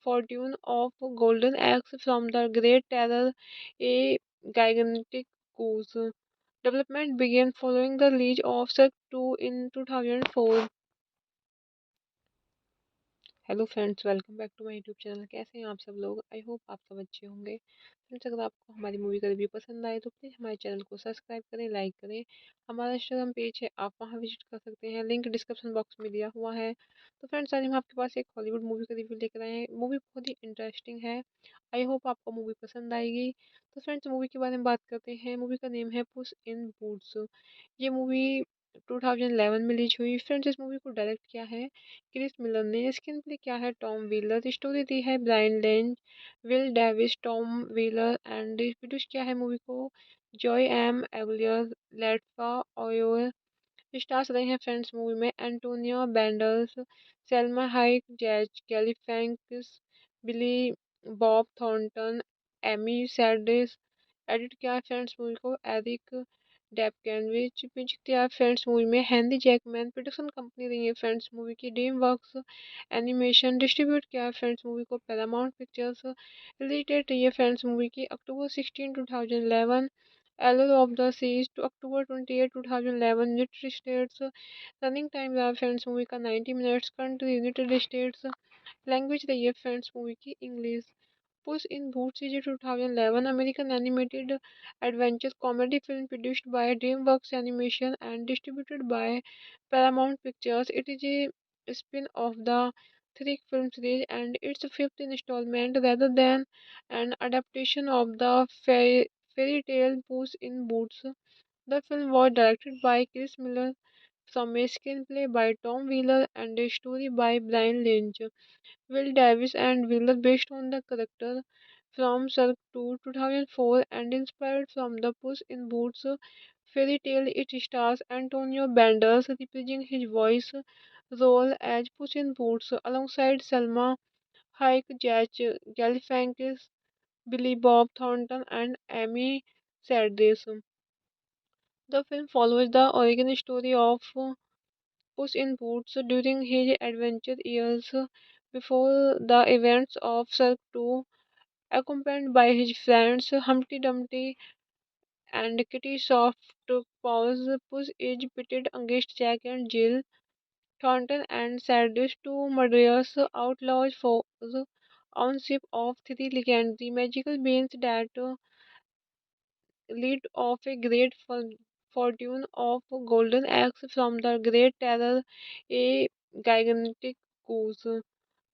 fortune of golden eggs from the great terror, a gigantic goose. Development began following the release of Shark 2 in 2004. Hello friends, welcome back to my YouTube channel. कैसे हैं आप सब लोग? I hope आप सब अच्छे होंगे। Friends, अगर आपको हमारी मूवी का रिव्यू पसंद आए तो प्लीज़ हमारे चैनल को सब्सक्राइब करें, लाइक करें। हमारा इंस्टाग्राम पेज है, आप वहां विजिट कर सकते हैं, लिंक डिस्क्रिप्शन बॉक्स में दिया हुआ है। तो फ्रेंड्स, आज हम आपके पास एक हॉलीवुड मूवी का रिव्यू लेकर आए हैं। मूवी बहुत ही इंटरेस्टिंग है। आई होप आपको मूवी पसंद आएगी। तो फ्रेंड्स, मूवी के बारे में बात करते हैं। मूवी का नेम है पुस इन बूट्स। ये मूवी 2011 में रिलीज हुई। फ्रेंड्स, इस मूवी को डायरेक्ट किया है क्रिस मिलर ने। स्क्रीन प्ले किया है टॉम व्हीलर। स्टोरी दी है Brian length, Will Davis, Tom Wheeler and produce किया है मूवी को Joe M Aguilar, Latifa Ouaou. Stars रहे हैं फ्रेंड्स मूवी में Antonio Banderas, Salma Hayek, Zach Galifianakis, Billy Bob Thornton, Amy Sedaris. Edit किया है फ्रेंड्स मूवी को Eric Dapkewicz. Music दिया है फ्रेंड्स मूवी में हेनरी जैकमैन। प्रोडक्शन कंपनी रही है फ्रेंड्स मूवी की ड्रीम वर्क्स एनिमेशन। डिस्ट्रीब्यूट किया है फ्रेंड्स मूवी को पैरामाउंट पिक्चर्स। रिलीज डेट रही है फ्रेंड्स मूवी की October 16 2011। Allure of the Seas to October 28 2011 United States। Running time रहा फ्रेंड्स मूवी का 90 minutes. Country United States. Language रही है फ्रेंड्स मूवी की English. Puss in Boots is 2011 American animated adventure comedy film produced by DreamWorks Animation and distributed by Paramount Pictures. It is a spin-off the three film series and its fifth installment rather than an adaptation of the fairy tale Puss in Boots. The film was directed by Chris Miller from a screenplay by Tom Wheeler and a story by Brian Lynch. Will Davis and Wheeler based on the character from Cirque 2 2004 and inspired from the Puss in Boots fairy tale. It stars Antonio Banderas reprising his voice role as Puss in Boots alongside Selma Hayek, Jack Galifianakis, Billy Bob Thornton, and Amy Sedaris. The film follows the origin story of Puss in Boots during his adventure years before the events of Cirque 2, accompanied by his friends Humpty Dumpty and Kitty Softpaws. Puss is pitted against Jack and Jill, Thornton and Cyrus, two murderous outlaws foes on ship of three legendary magical beings that lead of a great fortune of golden eggs from the great terror, a gigantic goose.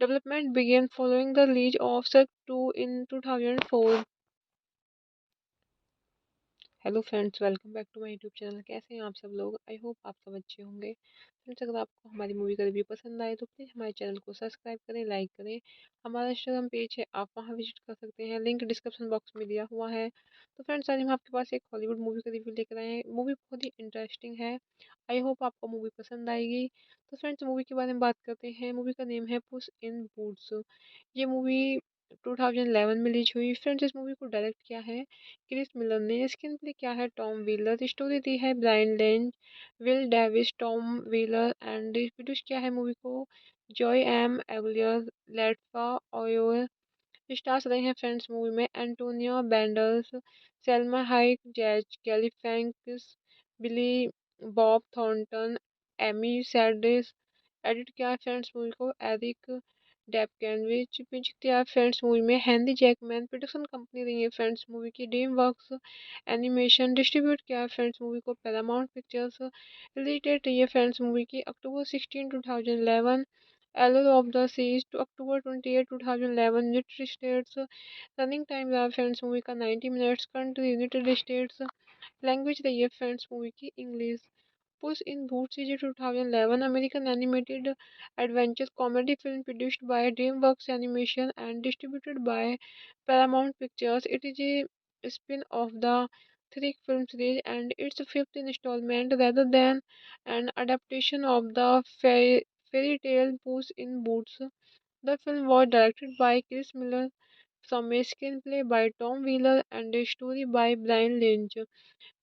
Development began following the release of Cirque 2 in 2004. Hello friends, welcome back to my YouTube channel. कैसे हैं आप सब लोग? I hope आप सब अच्छे होंगे। Friends, अगर आपको हमारी मूवी का रिव्यू पसंद आए तो प्लीज़ हमारे चैनल को सब्सक्राइब करें, लाइक करें। हमारा इंस्टाग्राम पेज है, आप वहां विजिट कर सकते हैं, लिंक डिस्क्रिप्शन बॉक्स में दिया हुआ है। तो फ्रेंड्स, आज हम आपके पास एक हॉलीवुड मूवी का रिव्यू लेकर आए हैं। मूवी बहुत ही इंटरेस्टिंग है। आई होप आपको मूवी पसंद आएगी। तो फ्रेंड्स, मूवी के बारे में बात करते हैं। मूवी का नेम है पुस इन बूट्स। ये मूवी 2011 में रिलीज हुई। फ्रेंड्स, इस मूवी को डायरेक्ट किया है क्रिस मिलर ने। स्क्रीन प्ले किया है टॉम व्हीलर। स्टोरी दी है Brian length, Will Davis, Tom Wheeler and produce किया है मूवी को Joe M Aguilar, Latifa Ouaou. Stars रहे हैं फ्रेंड्स मूवी में Antonio Banderas, Salma Hayek, Zach Galifianakis, Billy Bob Thornton, Amy Sedaris. Edit किया है फ्रेंड्स मूवी को Eric Dapkewicz. Music दिया है फ्रेंड्स मूवी में हेनरी जैकमैन। प्रोडक्शन कंपनी रही है फ्रेंड्स मूवी की ड्रीम वर्क्स एनिमेशन। डिस्ट्रीब्यूट किया है फ्रेंड्स मूवी को पैरामाउंट पिक्चर्स। रिलीज डेट रही है फ्रेंड्स मूवी की October 16 2011। Allure of the Seas to October 28 2011। United States। Running time रहा फ्रेंड्स मूवी का 90 minutes. Country United States. Language रही है फ्रेंड्स मूवी की English. Puss in Boots is 2011 American animated adventure comedy film produced by DreamWorks Animation and distributed by Paramount Pictures. It is a spin-off the three film series and its fifth installment rather than an adaptation of the fairy tale Puss in Boots. The film was directed by Chris Miller from a screenplay by Tom Wheeler and a story by Brian Lynch.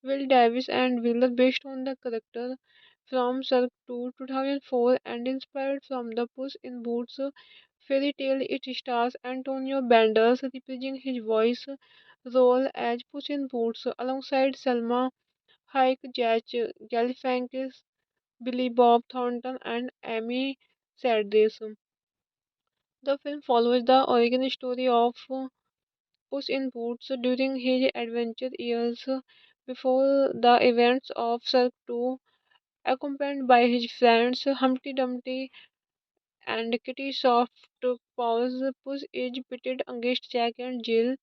Will Davis and Wheeler based on the character from Cirque 2 2004 and inspired from the Puss in Boots fairy tale. It stars Antonio Banderas reprising his voice role as Puss in Boots alongside Selma Hayek, Jack Galifianakis, Billy Bob Thornton, and Amy Sedaris. The film follows the origin story of Puss in Boots during his adventure years before the events of Cirque 2, accompanied by his friends Humpty Dumpty and Kitty Softpaws. Puss is pitted against Jack and Jill,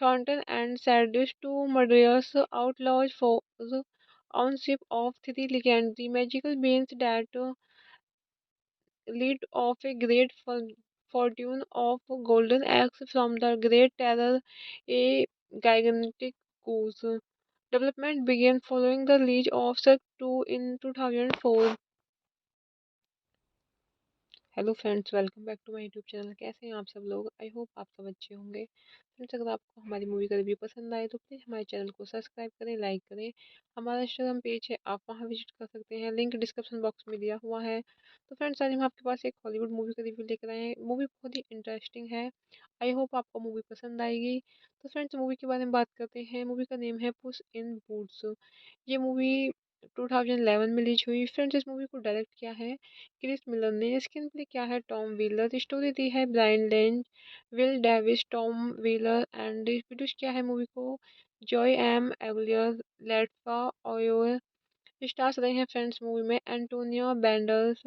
Thornton and Cyrus, two murderous outlaws foes on ship of three legendary magical beings that lead of a great fortune of golden eggs from the great terror, a gigantic goose. Development began following the release of Cirque 2 in 2004. Hello friends, welcome back to my YouTube channel. कैसे हैं आप सब लोग? I hope आप सब अच्छे होंगे। Friends, अगर आपको हमारी मूवी का रिव्यू पसंद आए तो प्लीज़ हमारे चैनल को सब्सक्राइब करें, लाइक करें। हमारा इंस्टाग्राम पेज है, आप वहां विजिट कर सकते हैं, लिंक डिस्क्रिप्शन बॉक्स में दिया हुआ है। तो फ्रेंड्स, आज हम आपके पास एक हॉलीवुड मूवी का रिव्यू लेकर आए हैं। मूवी बहुत ही इंटरेस्टिंग है। आई होप आपको मूवी पसंद आएगी। तो फ्रेंड्स, मूवी के बारे में बात करते हैं। मूवी का नेम है पुस इन बूट्स। ये मूवी 2011 में रिलीज हुई। फ्रेंड्स, इस मूवी को डायरेक्ट किया है क्रिस मिलर ने। स्क्रीन प्ले किया है टॉम व्हीलर। स्टोरी दी है Brian length, Will Davis, Tom Wheeler and produce किया है मूवी को Joe M Aguilar, Latifa Ouaou. Stars रहे हैं फ्रेंड्स मूवी में Antonio Banderas,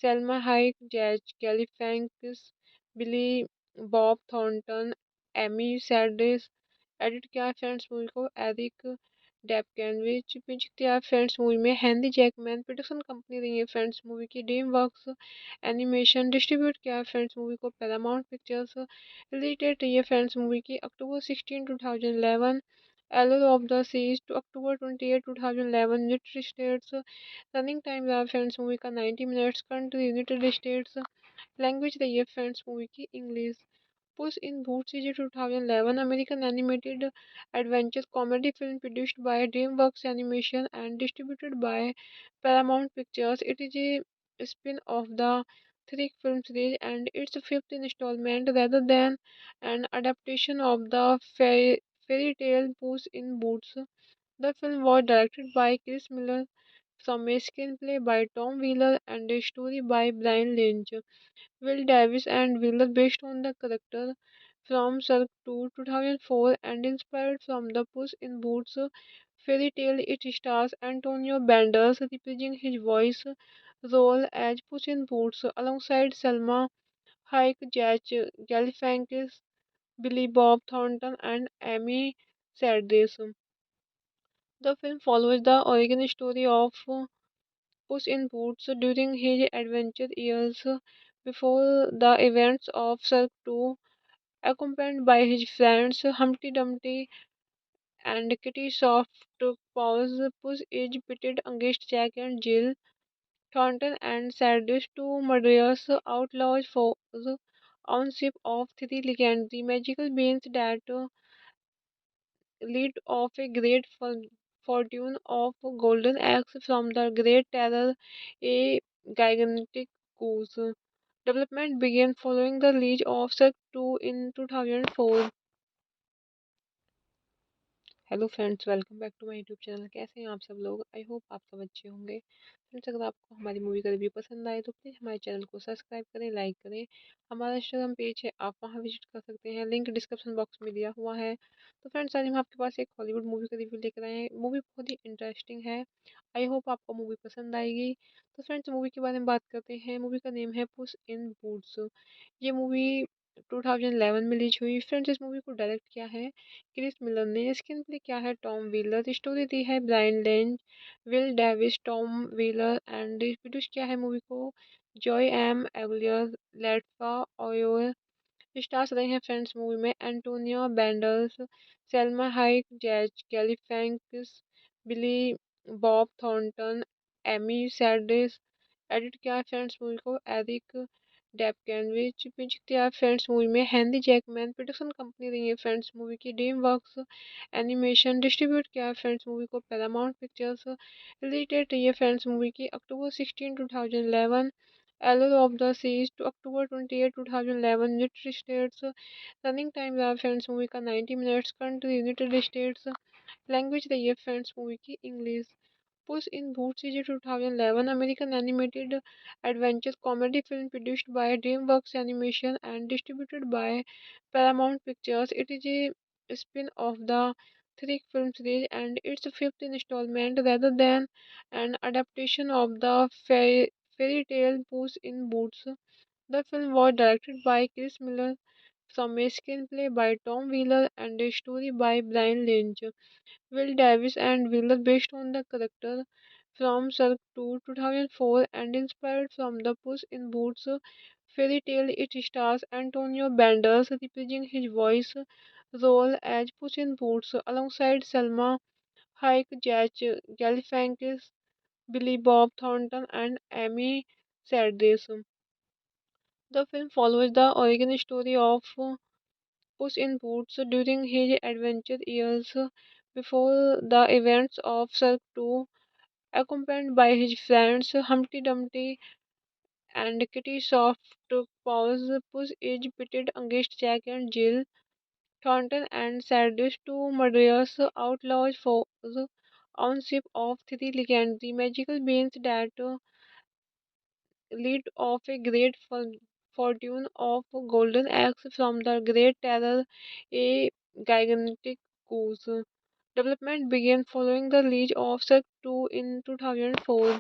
Salma Hayek, Zach Galifianakis, Billy Bob Thornton, Amy Sedaris. Edit किया है फ्रेंड्स मूवी को Eric Dapkewicz पिंचकतिया फ्रेंड्स मूवी में हैंदी जैकमैन प्रोडक्शन कंपनी रही है फ्रेंड्स मूवी की ड्रीम वर्क्स एनिमेशन डिस्ट्रीब्यूट किया है फ्रेंड्स मूवी को पैरामाउंट पिक्चर्स रिलेटेड रही है फ्रेंड्स मूवी की अक्टूबर 16 2011 एलर of the seize to October 28 2011 United States running time रहा फ्रेंड्स मूवी का 90 minutes country United States language रही है फ्रेंड्स मूवी की English Puss in Boots is a 2011 American animated adventure comedy film produced by DreamWorks Animation and distributed by Paramount Pictures. It is a spin-off the three film series and its fifth installment rather than an adaptation of the fairy tale Puss in Boots. The film was directed by Chris Miller from a screenplay by Tom Wheeler and a story by Brian Lynch. Will Davis and Wheeler based on the character from Cirque 2 2004 and inspired from the Puss in Boots fairy tale. It stars Antonio Banderas reprising his voice role as Puss in Boots alongside Selma Hayek, Jack Galifianakis, Billy Bob Thornton, and Amy Sedaris. The film follows the origin story of Puss in Boots during his adventure years before the events of Cirque 2, accompanied by his friends Humpty Dumpty and Kitty Softpaws. Puss is pitted against Jack and Jill, Thornton and Cyrus, two murderous outlaws foes on ship of three legendary magical beings that lead of a great fortune of golden eggs from the great terror, a gigantic goose. Development began following the release of Cirque 2 in 2004. Hello friends, welcome back to my YouTube channel. कैसे हैं आप सब लोग? I hope आप सब अच्छे होंगे। Friends, अगर आपको हमारी मूवी का रिव्यू पसंद आए तो प्लीज़ हमारे चैनल को सब्सक्राइब करें, लाइक करें। हमारा इंस्टाग्राम पेज है, आप वहां विजिट कर सकते हैं, लिंक डिस्क्रिप्शन बॉक्स में दिया हुआ है। तो फ्रेंड्स, आज हम आपके पास एक हॉलीवुड मूवी का रिव्यू लेकर आए हैं। मूवी बहुत ही इंटरेस्टिंग है। आई होप आपको मूवी पसंद आएगी। तो फ्रेंड्स, मूवी के बारे में बात करते हैं। मूवी का नेम है पुस इन बूट्स। ये मूवी 2011 में रिलीज हुई। फ्रेंड्स, इस मूवी को डायरेक्ट किया है क्रिस मिलर ने। स्क्रीन प्ले किया है टॉम व्हीलर। स्टोरी दी है Brian length, Will Davis, Tom Wheeler and produce किया है मूवी को Joe M Aguilar, Latifa Ouaou. Stars रहे हैं फ्रेंड्स मूवी में Antonio Banderas, Salma Hayek, Zach Galifianakis, Billy Bob Thornton, Amy Sedaris. Edit किया है फ्रेंड्स मूवी को Eric Dapkewicz. Music दिया है फ्रेंड्स मूवी में हैंदी जैकमैन। प्रोडक्शन कंपनी रही है फ्रेंड्स मूवी की ड्रीम वर्क्स एनिमेशन। डिस्ट्रीब्यूट किया है फ्रेंड्स मूवी को पैरामाउंट पिक्चर्स। रिलेटेड रही है फ्रेंड्स मूवी की अक्टूबर 16 2011 एलर of the seize to October 28 2011 United States. Running time रहा फ्रेंड्स मूवी का 90 minutes country United States language रही है फ्रेंड्स मूवी की English Puss in Boots is a 2011 American animated adventure comedy film produced by DreamWorks Animation and distributed by Paramount Pictures. It is a spin-off the three film series and its fifth installment rather than an adaptation of the fairy tale Puss in Boots. The film was directed by Chris Miller from a screenplay by Tom Wheeler and a story by Brian Lynch. Will Davis and Wheeler based on the character from Cirque 2 2004 and inspired from the Puss in Boots fairy tale. It stars Antonio Banderas reprising his voice role as Puss in Boots alongside Selma Hayek, Jack Galifianakis, Billy Bob Thornton, and Amy Sedaris. The film follows the origin story of Puss in Boots during his adventure years before the events of Cirque 2, accompanied by his friends Humpty Dumpty and Kitty Softpaws. Puss is pitted against Jack and Jill, Thornton and Cyrus, two murderous outlaws foes on ship of three legendary magical beings that lead of a great fortune of golden eggs from the great terror, a gigantic goose. Development began following the release of Cirque 2 in 2004.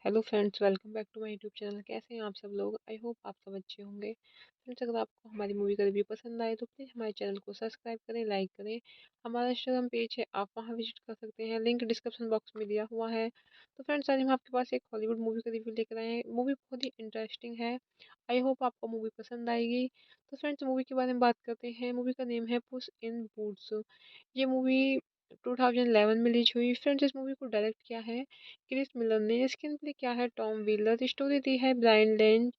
Hello friends, welcome back to my YouTube channel. कैसे हैं आप सब लोग? I hope आप सब अच्छे होंगे। Friends, अगर आपको हमारी मूवी का रिव्यू पसंद आए तो प्लीज़ हमारे चैनल को सब्सक्राइब करें, लाइक करें। हमारा इंस्टाग्राम पेज है, आप वहां विजिट कर सकते हैं, लिंक डिस्क्रिप्शन बॉक्स में दिया हुआ है। तो फ्रेंड्स, आज हम आपके पास एक हॉलीवुड मूवी का रिव्यू लेकर आए हैं। मूवी बहुत ही इंटरेस्टिंग है। आई होप आपको मूवी पसंद आएगी। तो फ्रेंड्स, मूवी के बारे में बात करते हैं। मूवी का नेम है पुस इन बूट्स। ये मूवी 2011 में रिलीज हुई। फ्रेंड्स, इस मूवी को डायरेक्ट किया है क्रिस मिलर ने। स्क्रीन प्ले क्या है टॉम व्हीलर। स्टोरी दी है Brian length,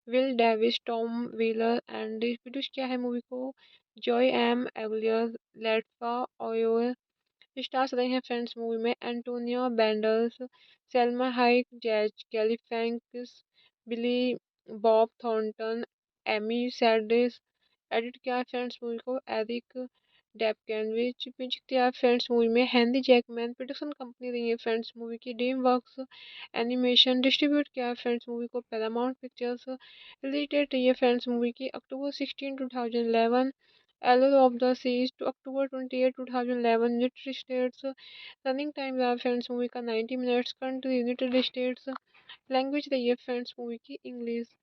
Will Davis, Tom Wheeler and produce किया है मूवी को Joe M Aguilar, Latifa Ouaou. Stars रहे हैं फ्रेंड्स मूवी में Antonio Banderas, Salma Hayek, Zach Galifianakis, Billy Bob Thornton, Amy Sedaris. Edit किया है फ्रेंड्स मूवी को Eric Dapkewicz. Music दिया है फ्रेंड्स मूवी में हेनरी जैकमैन। प्रोडक्शन कंपनी रही है फ्रेंड्स मूवी की ड्रीम वर्क्स एनिमेशन। डिस्ट्रीब्यूट किया है फ्रेंड्स मूवी को पैरामाउंट पिक्चर्स। रिलीज डेट रही है फ्रेंड्स मूवी की October 16 2011। Allure of the Seas to October 28 2011 United States। Running time रहा फ्रेंड्स मूवी का 90 minutes. Country United States. Language रही है फ्रेंड्स मूवी की English.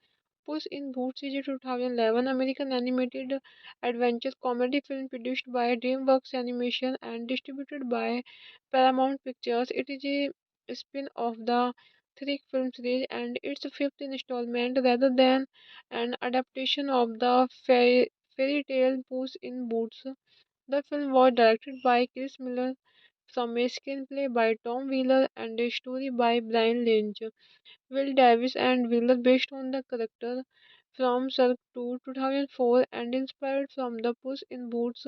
Puss in Boots is 2011 American animated adventure comedy film produced by DreamWorks Animation and distributed by Paramount Pictures. It is a spin-off the three film series and its fifth installment rather than an adaptation of the fairy tale Puss in Boots. The film was directed by Chris Miller from a screenplay by Tom Wheeler and a story by Brian Lynch. Will Davis and Wheeler based on the character from Cirque 2 2004 and inspired from the Puss in Boots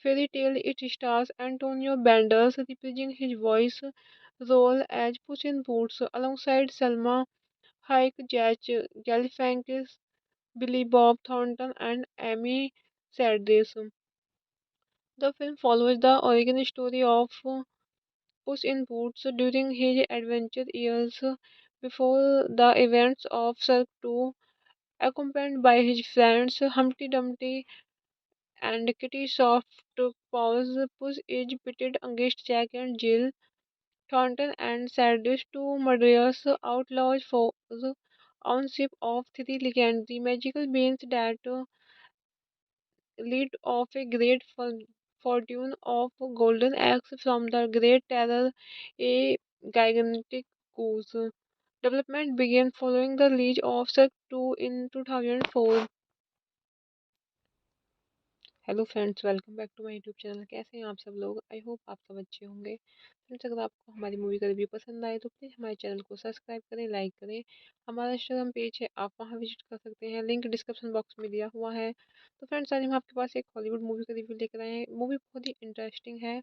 fairy tale. It stars Antonio Banderas reprising his voice role as Puss in Boots alongside Selma Hayek, Jack Galifianakis, Billy Bob Thornton, and Amy Sedaris. The film follows the origin story of Puss in Boots during his adventure years before the events of Cirque 2, accompanied by his friends Humpty Dumpty and Kitty Softpaws. Puss is pitted against Jack and Jill, Thornton and Cyrus, two murderous outlaws foes on ship of three legendary magical beings that lead of a great fortune of golden eggs from the great terror, a gigantic goose. Development began following the release of Cirque 2 in 2004. Hello friends, welcome back to my YouTube channel. कैसे हैं आप सब लोग? I hope आप सब अच्छे होंगे। Friends, अगर आपको हमारी मूवी का रिव्यू पसंद आए तो प्लीज़ हमारे चैनल को सब्सक्राइब करें, लाइक करें। हमारा इंस्टाग्राम पेज है, आप वहां विजिट कर सकते हैं, लिंक डिस्क्रिप्शन बॉक्स में दिया हुआ है। तो फ्रेंड्स, आज हम आपके पास एक हॉलीवुड मूवी का रिव्यू लेकर आए हैं। मूवी बहुत ही इंटरेस्टिंग है।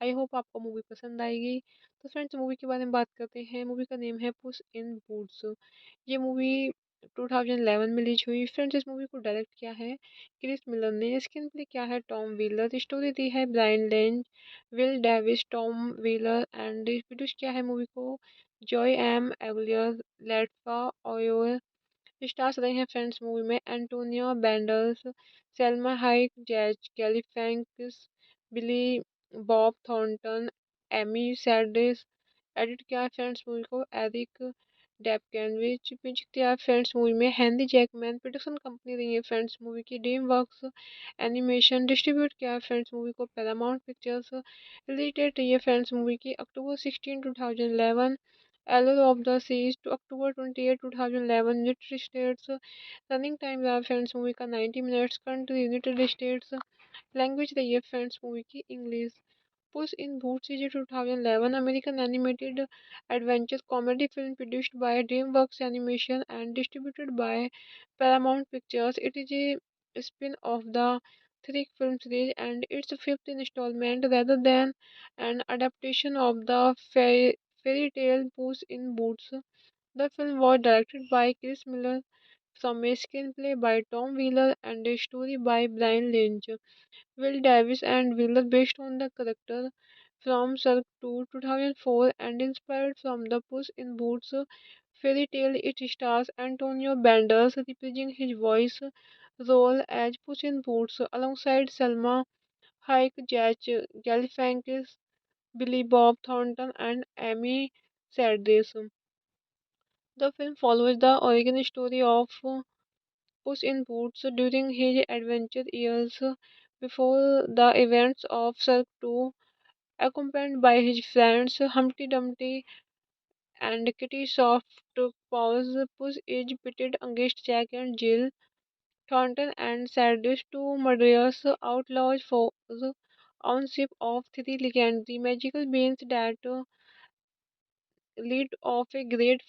आई होप आपको मूवी पसंद आएगी। तो फ्रेंड्स, मूवी के बारे में बात करते हैं। मूवी का नेम है पुस इन बूट्स। ये मूवी 2011 में रिलीज हुई। फ्रेंड्स, इस मूवी को डायरेक्ट किया है क्रिस मिलर ने। स्क्रीन प्ले क्या है टॉम व्हीलर। स्टोरी दी है Brian length, Will Davis, Tom Wheeler and produce किया है मूवी को Joe M Aguilar, Latifa Ouaou. Stars रहे हैं फ्रेंड्स मूवी में Antonio Banderas, Salma Hayek, Zach Galifianakis, Billy Bob Thornton, Amy Sedaris. Edit किया है फ्रेंड्स मूवी को Eric Dapkewicz. Music दिया है फ्रेंड्स मूवी में हेनरी जैकमैन। प्रोडक्शन कंपनी रही है फ्रेंड्स मूवी की ड्रीम वर्क्स एनिमेशन। डिस्ट्रीब्यूट किया है फ्रेंड्स मूवी को पैरामाउंट पिक्चर्स। रिलीज डेट रही है फ्रेंड्स मूवी की October 16 2011। Allure of the Seas to October 28 2011 United States। Running time रहा फ्रेंड्स मूवी का 90 minutes. Country United States. Language रही है फ्रेंड्स मूवी की English. Puss in Boots is 2011 American animated adventure comedy film produced by DreamWorks Animation and distributed by Paramount Pictures. It is a spin-off the three film series and its fifth installment rather than an adaptation of the fairy tale Puss in Boots. The film was directed by Chris Miller from a screenplay by Tom Wheeler and a story by Brian Lynch. Will Davis and Wheeler based on the character from Cirque 2 2004 and inspired from the Puss in Boots fairy tale. It stars Antonio Banderas reprising his voice role as Puss in Boots alongside Selma Hayek, Jack Galifianakis, Billy Bob Thornton, and Amy Sedaris. The film follows the origin story of Puss in Boots during his adventure years before the events of Cirque 2, accompanied by his friends Humpty Dumpty and Kitty Softpaws. Puss is pitted against Jack and Jill, Thornton and Cyrus, two murderous outlaws foes on ship of three legendary magical beings that lead of a great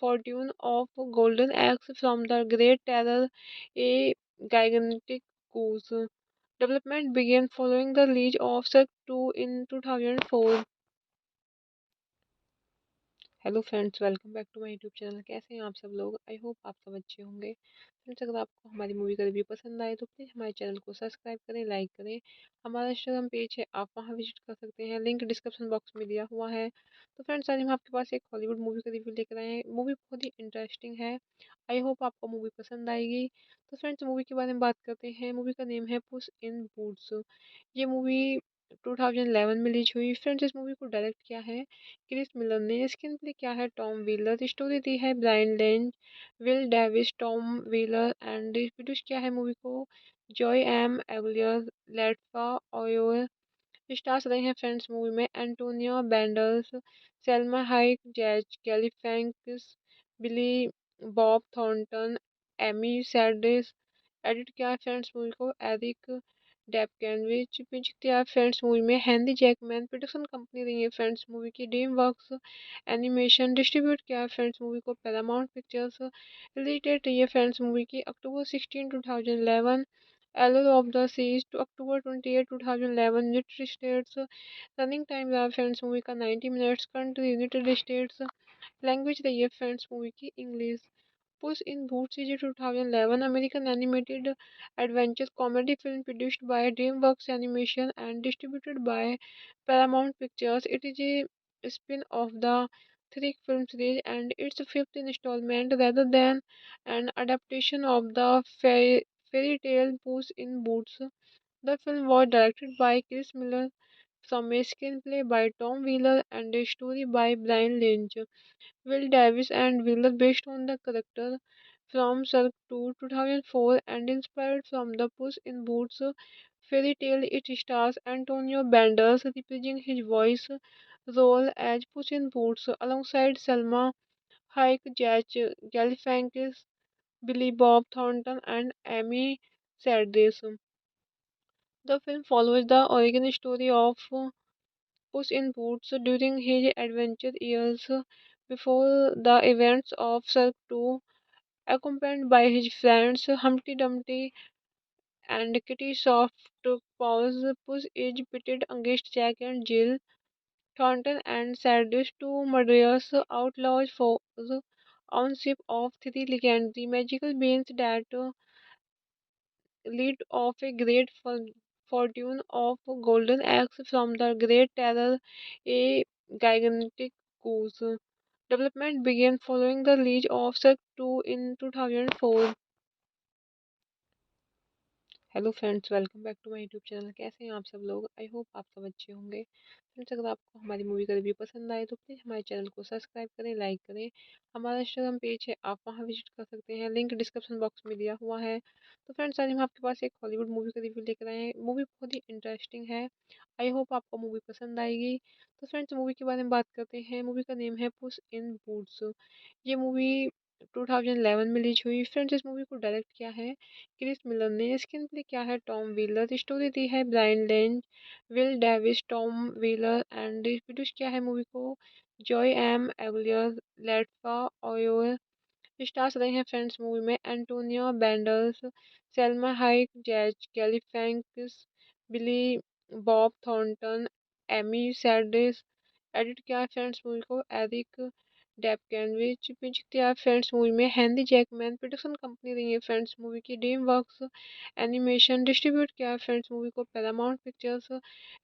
fortune of golden eggs from the great terror, a gigantic goose. Development began following the release of Cirque 2 in 2004. Hello friends, welcome back to my YouTube channel. कैसे हैं आप सब लोग? I hope आप सब अच्छे होंगे। Friends, अगर आपको हमारी मूवी का रिव्यू पसंद आए तो प्लीज़ हमारे चैनल को सब्सक्राइब करें, लाइक करें। हमारा इंस्टाग्राम पेज है, आप वहां विजिट कर सकते हैं, लिंक डिस्क्रिप्शन बॉक्स में दिया हुआ है। तो फ्रेंड्स, आज हम आपके पास एक हॉलीवुड मूवी का रिव्यू लेकर आए हैं। मूवी बहुत ही इंटरेस्टिंग है। आई होप आपको मूवी पसंद आएगी। तो फ्रेंड्स, मूवी के बारे में बात करते हैं। मूवी का नेम है पुस इन बूट्स। ये मूवी 2011 में रिलीज हुई। फ्रेंड्स, इस मूवी को डायरेक्ट किया है क्रिस मिलर ने। स्क्रीन प्ले किया है टॉम व्हीलर। स्टोरी दी है Brian length, Will Davis, Tom Wheeler and produce किया है मूवी को Joe M Aguilar, Latifa Ouaou. Stars रहे हैं फ्रेंड्स मूवी में Antonio Banderas, Salma Hayek, Zach Galifianakis, Billy Bob Thornton, Amy Sedaris. Edit किया है फ्रेंड्स मूवी को Eric Dapkewicz. Music दिया है फ्रेंड्स मूवी में हेनरी जैकमैन। प्रोडक्शन कंपनी रही है फ्रेंड्स मूवी की ड्रीम वर्क्स एनिमेशन। डिस्ट्रीब्यूट किया है फ्रेंड्स मूवी को पैरामाउंट पिक्चर्स। रिलीज डेट रही है फ्रेंड्स मूवी की October 16 2011। Allure of the Seas to October 28 2011 United States। Running time रहा फ्रेंड्स मूवी का 90 minutes. Country United States. Language रही है फ्रेंड्स मूवी की English. Puss in boots is a 2011 American animated adventure comedy film produced by DreamWorks Animation and distributed by Paramount Pictures. It is a spin-off the three film series and its fifth installment rather than an adaptation of the fairy tale Puss in Boots. The film was directed by Chris Miller from a screenplay by Tom Wheeler and a story by Brian Lynch. Will Davis and Wheeler based on the character from Cirque 2 2004 and inspired from the Puss in Boots fairy tale. It stars Antonio Banderas reprising his voice role as Puss in Boots alongside Selma Hayek, Jack Galifianakis, Billy Bob Thornton, and Amy Sedaris. The film follows the origin story of Puss in Boots during his adventure years before the events of Cirque 2, accompanied by his friends Humpty Dumpty and Kitty Softpaws. Puss is pitted against Jack and Jill, Thornton and Cyrus, two murderous outlaws foes on ship of three legendary magical beings that lead of a great fortune of golden eggs from the great terror, a gigantic goose. Development began following the release of Cirque 2 in 2004. Hello friends, welcome back to my YouTube channel. कैसे हैं आप सब लोग? I hope आप सब अच्छे होंगे। Friends, अगर आपको हमारी मूवी का रिव्यू पसंद आए तो प्लीज़ हमारे चैनल को सब्सक्राइब करें, लाइक करें। हमारा इंस्टाग्राम पेज है, आप वहां विजिट कर सकते हैं, लिंक डिस्क्रिप्शन बॉक्स में दिया हुआ है। तो फ्रेंड्स, आज हम आपके पास एक हॉलीवुड मूवी का रिव्यू लेकर आए हैं। मूवी बहुत ही इंटरेस्टिंग है। आई होप आपको मूवी पसंद आएगी। तो फ्रेंड्स, मूवी के बारे में बात करते हैं। मूवी का नेम है पुस इन बूट्स। ये मूवी 2011 में रिलीज हुई। फ्रेंड्स, इस मूवी को डायरेक्ट किया है क्रिस मिलर ने। स्क्रीन प्ले किया है टॉम व्हीलर। स्टोरी दी है Brian length, Will Davis, Tom Wheeler and produce किया है मूवी को Joe M Aguilar, Latifa Ouaou. Stars रहे हैं फ्रेंड्स मूवी में Antonio Banderas, Salma Hayek, Zach Galifianakis, Billy Bob Thornton, Amy Sedaris. Edit किया है फ्रेंड्स मूवी को Eric Dapkewicz. Music दिया है फ्रेंड्स मूवी में हेनरी जैकमैन। प्रोडक्शन कंपनी रही है फ्रेंड्स मूवी की ड्रीम वर्क्स एनिमेशन। डिस्ट्रीब्यूट किया है फ्रेंड्स मूवी को पैरामाउंट पिक्चर्स।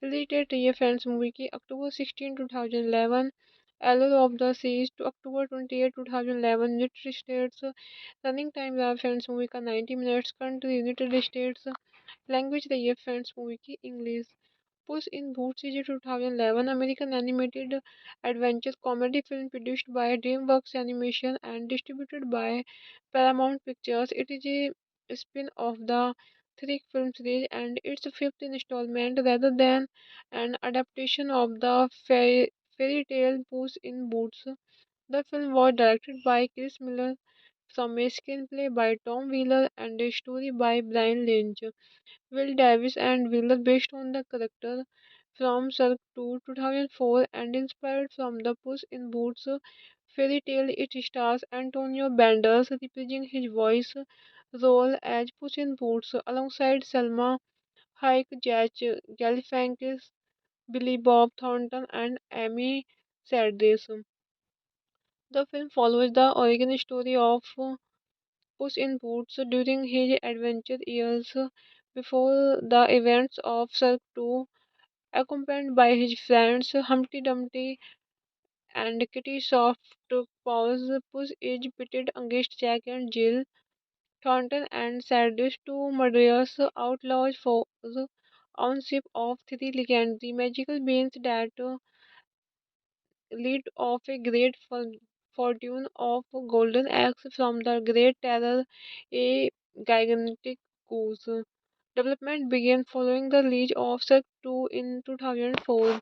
रिलीज डेट रही है फ्रेंड्स मूवी की October 16 2011। Allure of the Seas to October 28 2011 United States। Running time रहा फ्रेंड्स मूवी का 90 minutes. Country United States. Language रही है फ्रेंड्स मूवी की English. Puss in Boots is a 2011 American animated adventure comedy film produced by DreamWorks Animation and distributed by Paramount Pictures. It is a spin-off the three film series and its fifth installment rather than an adaptation of the fairy tale Puss in Boots. The film was directed by Chris Miller from a screenplay by Tom Wheeler and a story by Brian Lynch. Will Davis and Wheeler based on the character from Cirque 2 2004 and inspired from the Puss in Boots fairy tale. It stars Antonio Banderas reprising his voice role as Puss in Boots alongside Selma Hayek, Jack Galifianakis, Billy Bob Thornton, and Amy Sedaris. The film follows the origin story of Puss in Boots during his adventure years before the events of Cirque 2, accompanied by his friends Humpty Dumpty and Kitty Softpaws. Puss is pitted against Jack and Jill, Thornton and Cyrus, two murderous outlaws foes on ship of three legendary magical beings that lead of a great fortune of golden eggs from the great terror, a gigantic goose. Development began following the release of Shark 2 in 2004.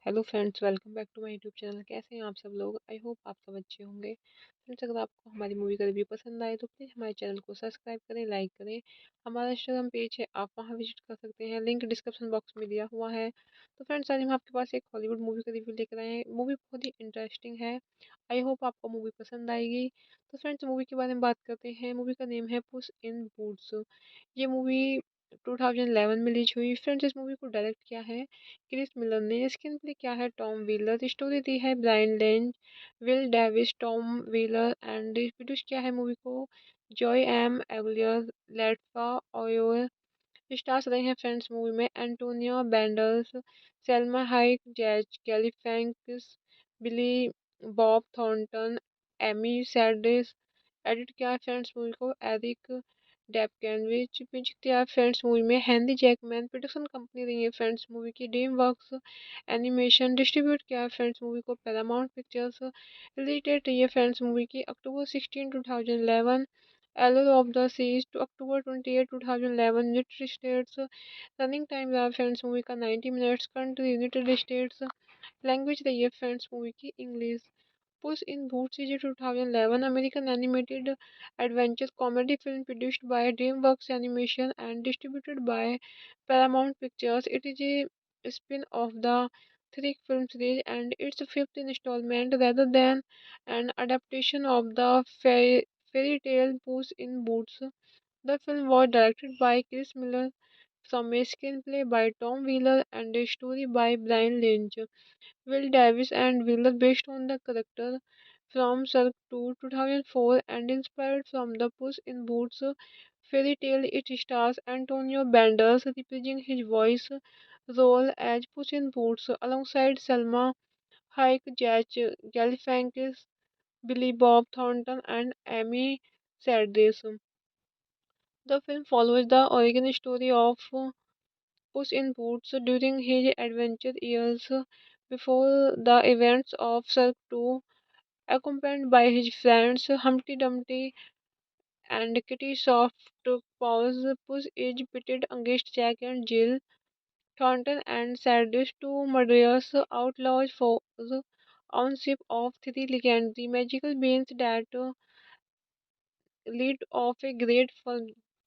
Hello friends, welcome back to my YouTube channel. कैसे हैं आप सब लोग? I hope आप सब अच्छे होंगे। Friends, अगर आपको हमारी मूवी का रिव्यू पसंद आए तो प्लीज़ हमारे चैनल को सब्सक्राइब करें, लाइक करें। हमारा इंस्टाग्राम पेज है, आप वहां विजिट कर सकते हैं, लिंक डिस्क्रिप्शन बॉक्स में दिया हुआ है। तो फ्रेंड्स, आज हम आपके पास एक हॉलीवुड मूवी का रिव्यू लेकर आए हैं। मूवी बहुत ही इंटरेस्टिंग है। आई होप आपको मूवी पसंद आएगी। तो फ्रेंड्स, मूवी के बारे में बात करते हैं। मूवी का नेम है पुस इन बूट्स। ये मूवी 2011 में रिलीज हुई। फ्रेंड्स, इस मूवी को डायरेक्ट किया है क्रिस मिलर ने। स्क्रीन प्ले किया है टॉम व्हीलर। स्टोरी दी है Brian length, Will Davis, Tom Wheeler and produce किया है मूवी को Joe M Aguilar, Latifa Ouaou. Stars रहे हैं फ्रेंड्स मूवी में Antonio Banderas, Salma Hayek, Zach Galifianakis, Billy Bob Thornton, Amy Sedaris. Edit किया है फ्रेंड्स मूवी को Eric Dapkewicz. Music दिया है फ्रेंड्स मूवी में हेनरी जैकमैन। प्रोडक्शन कंपनी रही है फ्रेंड्स मूवी की ड्रीम वर्क्स एनिमेशन। डिस्ट्रीब्यूट किया है फ्रेंड्स मूवी को पैरामाउंट पिक्चर्स। रिलीज डेट रही है फ्रेंड्स मूवी की October 16 2011। Allure of the Seas to October 28 2011। United States। Running time रहा फ्रेंड्स मूवी का 90 minutes. Country United States. Language रही है फ्रेंड्स मूवी की English. Puss in Boots is a 2011 American animated adventure comedy film produced by DreamWorks Animation and distributed by Paramount Pictures. It is a spin-off the three film series and its fifth installment rather than an adaptation of the fairy tale Puss in Boots. The film was directed by Chris Miller from a screenplay by Tom Wheeler and a story by Brian Lynch. Will Davis and Wheeler based on the character from Cirque 2 2004 and inspired from the Puss in Boots fairy tale. It stars Antonio Banderas reprising his voice role as Puss in Boots alongside Selma Hayek, Jack Galifianakis, Billy Bob Thornton, and Amy Sedaris. The film follows the origin story of Puss in Boots during his adventure years before the events of Cirque 2, accompanied by his friends Humpty Dumpty and Kitty Softpaws. Puss is pitted against Jack and Jill, Thornton and Cyrus, two murderous outlaws foes on ship of three legendary magical beings that lead of a great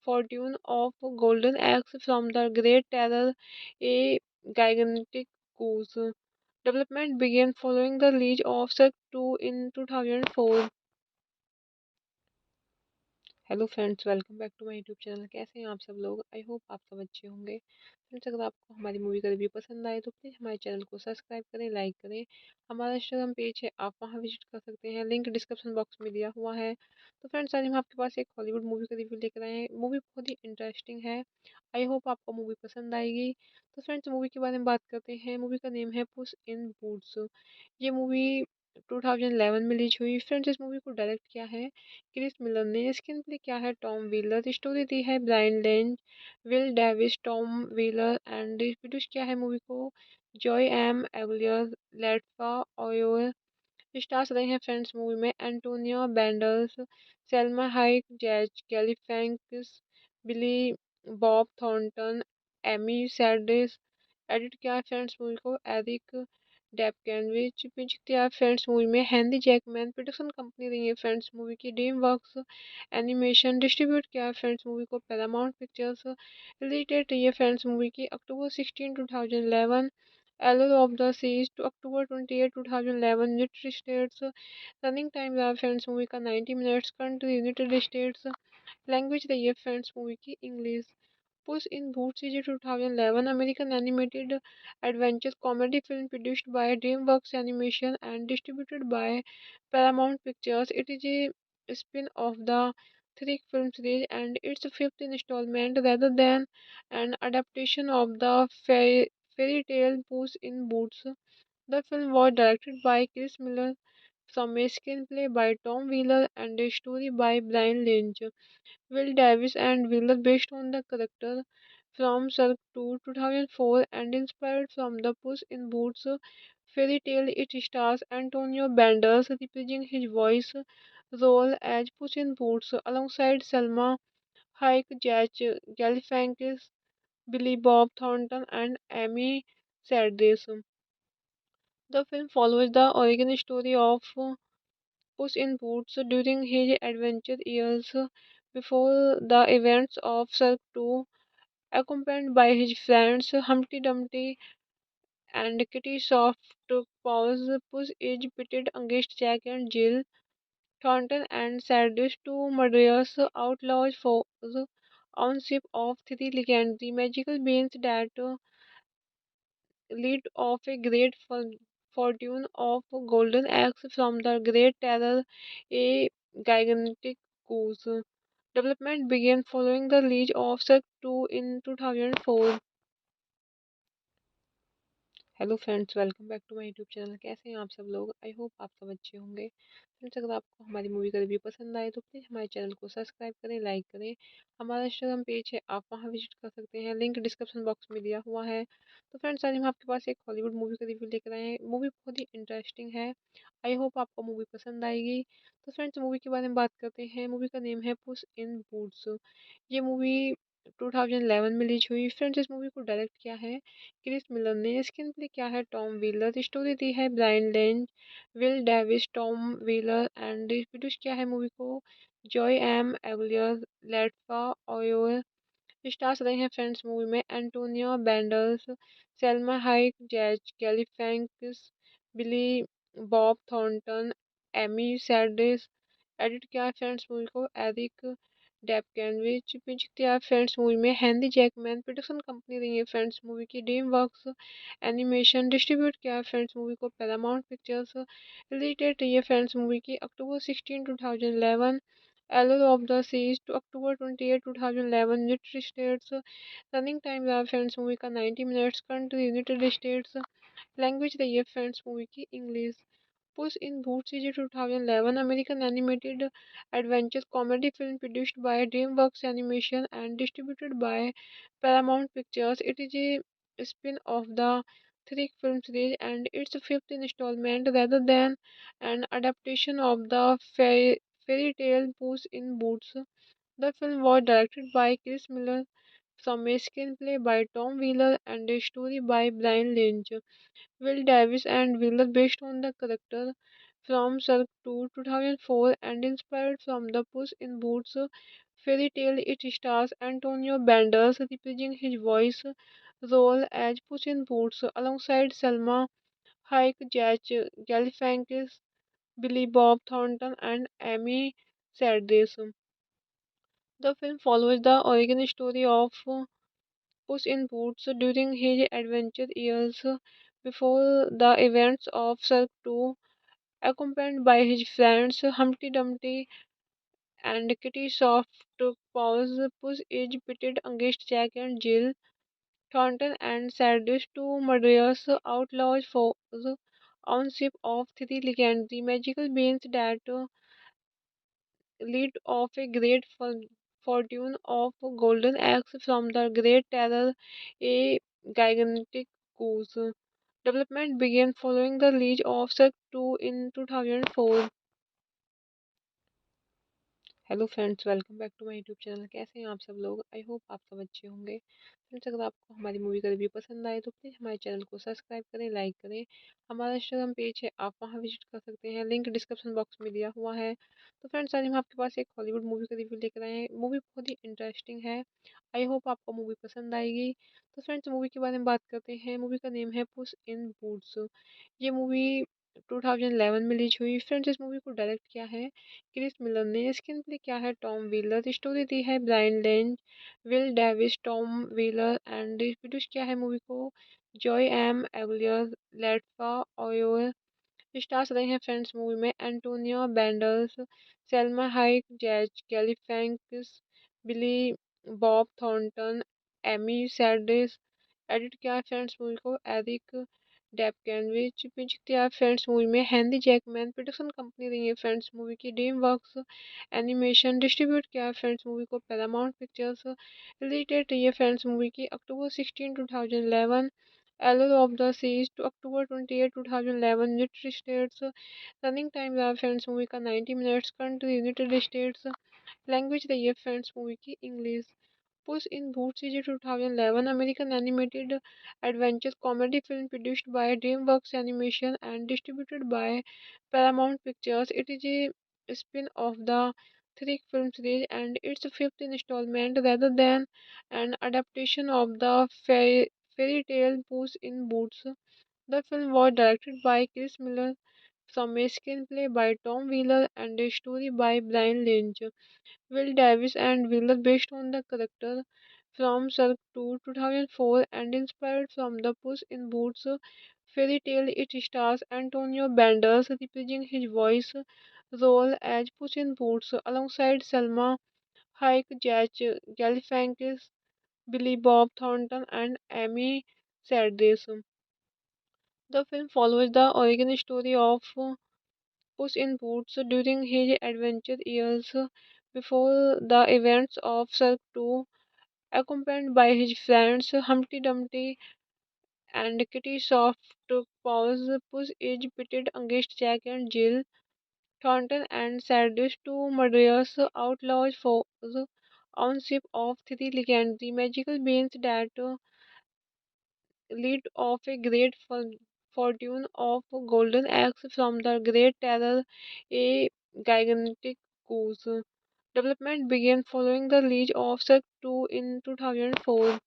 fortune of golden eggs from the great terror, a gigantic goose. Development began following the release of Shark 2 in 2004. Hello friends, welcome back to my YouTube channel. कैसे हैं आप सब लोग? I hope आप सब अच्छे होंगे। Friends, अगर आपको हमारी मूवी का रिव्यू पसंद आए तो प्लीज़ हमारे चैनल को सब्सक्राइब करें, लाइक करें। हमारा इंस्टाग्राम पेज है, आप वहां विजिट कर सकते हैं, लिंक डिस्क्रिप्शन बॉक्स में दिया हुआ है। तो फ्रेंड्स, आज हम आपके पास एक हॉलीवुड मूवी का रिव्यू लेकर आए हैं। मूवी बहुत ही इंटरेस्टिंग है। आई होप आपको मूवी पसंद आएगी। तो फ्रेंड्स, मूवी के बारे में बात करते हैं। मूवी का नेम है पुस इन बूट्स। ये मूवी 2011 में रिलीज हुई। फ्रेंड्स, इस मूवी को डायरेक्ट किया है क्रिस मिलर ने। स्क्रीन प्ले किया है टॉम व्हीलर। स्टोरी दी है Brian length, Will Davis, Tom Wheeler and produce किया है मूवी को Joe M Aguilar, Latifa Ouaou. Stars रहे हैं फ्रेंड्स मूवी में Antonio Banderas, Salma Hayek, Zach Galifianakis, Billy Bob Thornton, Amy Sedaris. Edit किया है फ्रेंड्स मूवी को Eric Dapkewicz. Music दिया है फ्रेंड्स मूवी में हेनरी जैकमैन। प्रोडक्शन कंपनी रही है फ्रेंड्स मूवी की ड्रीम वर्क्स एनिमेशन। डिस्ट्रीब्यूट किया है फ्रेंड्स मूवी को पैरामाउंट पिक्चर्स। रिलीज डेट रही है फ्रेंड्स मूवी की October 16 2011। Allure of the Seas to October 28 2011 United States. Running time रहा फ्रेंड्स मूवी का 90 minutes. Country United States. Language रही है फ्रेंड्स मूवी की English. Puss in Boots is 2011 American animated adventure comedy film produced by DreamWorks Animation and distributed by Paramount Pictures. It is a spin-off the three film series and its fifth installment rather than an adaptation of the fairy tale Puss in Boots. The film was directed by Chris Miller from a screenplay by Tom Wheeler and a story by Brian Lynch. Will Davis and Wheeler based on the character from Cirque 2 2004 and inspired from the Puss in Boots fairy tale. It stars Antonio Banderas reprising his voice role as Puss in Boots alongside Selma Hayek, Jack Galifianakis, Billy Bob Thornton, and Amy Sedaris. The film follows the origin story of Puss in Boots during his adventure years before the events of Cirque 2, accompanied by his friends Humpty Dumpty and Kitty Softpaws. Puss is pitted against Jack and Jill, Thornton and Cyrus, two murderous outlaws foes on ship of three legendary magical beings that lead of a great fortune of golden eggs from the great terror, a gigantic goose. Development began following the release of Cirque 2 in 2004. Hello friends, welcome back to my YouTube channel. कैसे हैं आप सब लोग? I hope आप सब अच्छे होंगे। Friends, अगर आपको हमारी मूवी का रिव्यू पसंद आए तो प्लीज़ हमारे चैनल को सब्सक्राइब करें, लाइक करें। हमारा इंस्टाग्राम पेज है, आप वहां विजिट कर सकते हैं, लिंक डिस्क्रिप्शन बॉक्स में दिया हुआ है। तो फ्रेंड्स, आज हम आपके पास एक हॉलीवुड मूवी का रिव्यू लेकर आए हैं। मूवी बहुत ही इंटरेस्टिंग है। आई होप आपको मूवी पसंद आएगी। तो फ्रेंड्स, मूवी के बारे में बात करते हैं। मूवी का नेम है पुस इन बूट्स। ये मूवी 2011 में रिलीज हुई। फ्रेंड्स, इस मूवी को डायरेक्ट किया है क्रिस मिलर ने। स्क्रीन प्ले किया है टॉम व्हीलर। स्टोरी दी है Brian length, Will Davis, Tom Wheeler and produce किया है मूवी को Joe M Aguilar, Latifa Ouaou. Stars रहे हैं फ्रेंड्स मूवी में Antonio Banderas, Salma Hayek, Zach Galifianakis, Billy Bob Thornton, Amy Sedaris. Edit किया है फ्रेंड्स मूवी को Eric Dapkewicz. Music दिया है फ्रेंड्स मूवी में हेनरी जैकमैन। प्रोडक्शन कंपनी रही है फ्रेंड्स मूवी की ड्रीम वर्क्स एनिमेशन। डिस्ट्रीब्यूट किया है फ्रेंड्स मूवी को पैरामाउंट पिक्चर्स। रिलीज डेट रही है फ्रेंड्स मूवी की October 16 2011। Allure of the Seas to October 28 2011 United States. Running time रहा फ्रेंड्स मूवी का 90 minutes. Country United States. Language रही है फ्रेंड्स मूवी की English. Puss in Boots is 2011 American animated adventure comedy film produced by DreamWorks Animation and distributed by Paramount Pictures. It is a spin-off the three film series and its fifth installment rather than an adaptation of the fairy tale Puss in Boots. The film was directed by Chris Miller from a screenplay by Tom Wheeler and a story by Brian Lynch. Will Davis and Wheeler based on the character from Cirque 2 2004 and inspired from the Puss in Boots fairy tale. It stars Antonio Banderas reprising his voice role as Puss in Boots alongside Selma Hayek, Jack Galifianakis, Billy Bob Thornton, and Amy Sedaris. The film follows the origin story of Puss in Boots during his adventure years before the events of Cirque 2, accompanied by his friends Humpty Dumpty and Kitty Softpaws. Puss is pitted against Jack and Jill, Thornton and Cyrus, two murderous outlaws foes ownership of three legendary magical beings that lead of a great fortune of golden eggs from the great terror, a gigantic goose. Development began following the release of Shark 2 in 2004. Hello friends, welcome back to my YouTube channel. कैसे हैं आप सब लोग? I hope आप सब अच्छे होंगे। Friends, अगर आपको हमारी मूवी का रिव्यू पसंद आए तो प्लीज़ हमारे चैनल को सब्सक्राइब करें, लाइक करें। हमारा इंस्टाग्राम पेज है, आप वहां विजिट कर सकते हैं, लिंक डिस्क्रिप्शन बॉक्स में दिया हुआ है। तो फ्रेंड्स, आज हम आपके पास एक हॉलीवुड मूवी का रिव्यू लेकर आए हैं। मूवी बहुत ही इंटरेस्टिंग है। आई होप आपको मूवी पसंद आएगी। तो फ्रेंड्स, मूवी के बारे में बात करते हैं। मूवी का नेम है पुस इन बूट्स। ये मूवी 2011 में रिलीज हुई। फ्रेंड्स, इस मूवी को डायरेक्ट किया है क्रिस मिलर ने। स्क्रीन प्ले किया है टॉम व्हीलर। स्टोरी दी है Brian length, Will Davis, Tom Wheeler and produce किया है मूवी को Joe M Aguilar, Latifa Ouaou. Stars रहे हैं फ्रेंड्स मूवी में Antonio Banderas, Salma Hayek, Zach Galifianakis, Billy Bob Thornton, Amy Sedaris. Edit किया है फ्रेंड्स मूवी को Eric Dapkewicz. Music दिया है फ्रेंड्स मूवी में हेनरी जैकमैन। प्रोडक्शन कंपनी रही है फ्रेंड्स मूवी की ड्रीम वर्क्स एनिमेशन। डिस्ट्रीब्यूट किया है फ्रेंड्स मूवी को पैरामाउंट पिक्चर्स। रिलीज डेट रही है फ्रेंड्स मूवी की October 16 2011। Allure of the Seas to October 28 2011 United States। Running time रहा फ्रेंड्स मूवी का 90 minutes. Country United States. Language रही है फ्रेंड्स मूवी की English. Puss in Boots is 2011 American animated adventure comedy film produced by DreamWorks Animation and distributed by Paramount Pictures. It is a spin-off the three film series and its fifth installment rather than an adaptation of the fairy tale Puss in Boots. The film was directed by Chris Miller from a screenplay by Tom Wheeler and a story by Brian Lynch. Will Davis and Wheeler based on the character from Cirque 2 2004 and inspired from the Puss in Boots fairy tale. It stars Antonio Banderas reprising his voice role as Puss in Boots alongside Selma Hayek, Jack Galifianakis, Billy Bob Thornton, and Amy Sedaris. The film follows the origin story of Puss in Boots during his adventure years before the events of Cirque 2, accompanied by his friends Humpty Dumpty and Kitty Softpaws. Puss is pitted against Jack and Jill, Thornton and Cyrus, two murderous outlaws for the ownership of three legendary magical beings that lead of a great fortune of golden eggs from the great terror, a gigantic goose. Development began following the release of Shark 2 in 2004.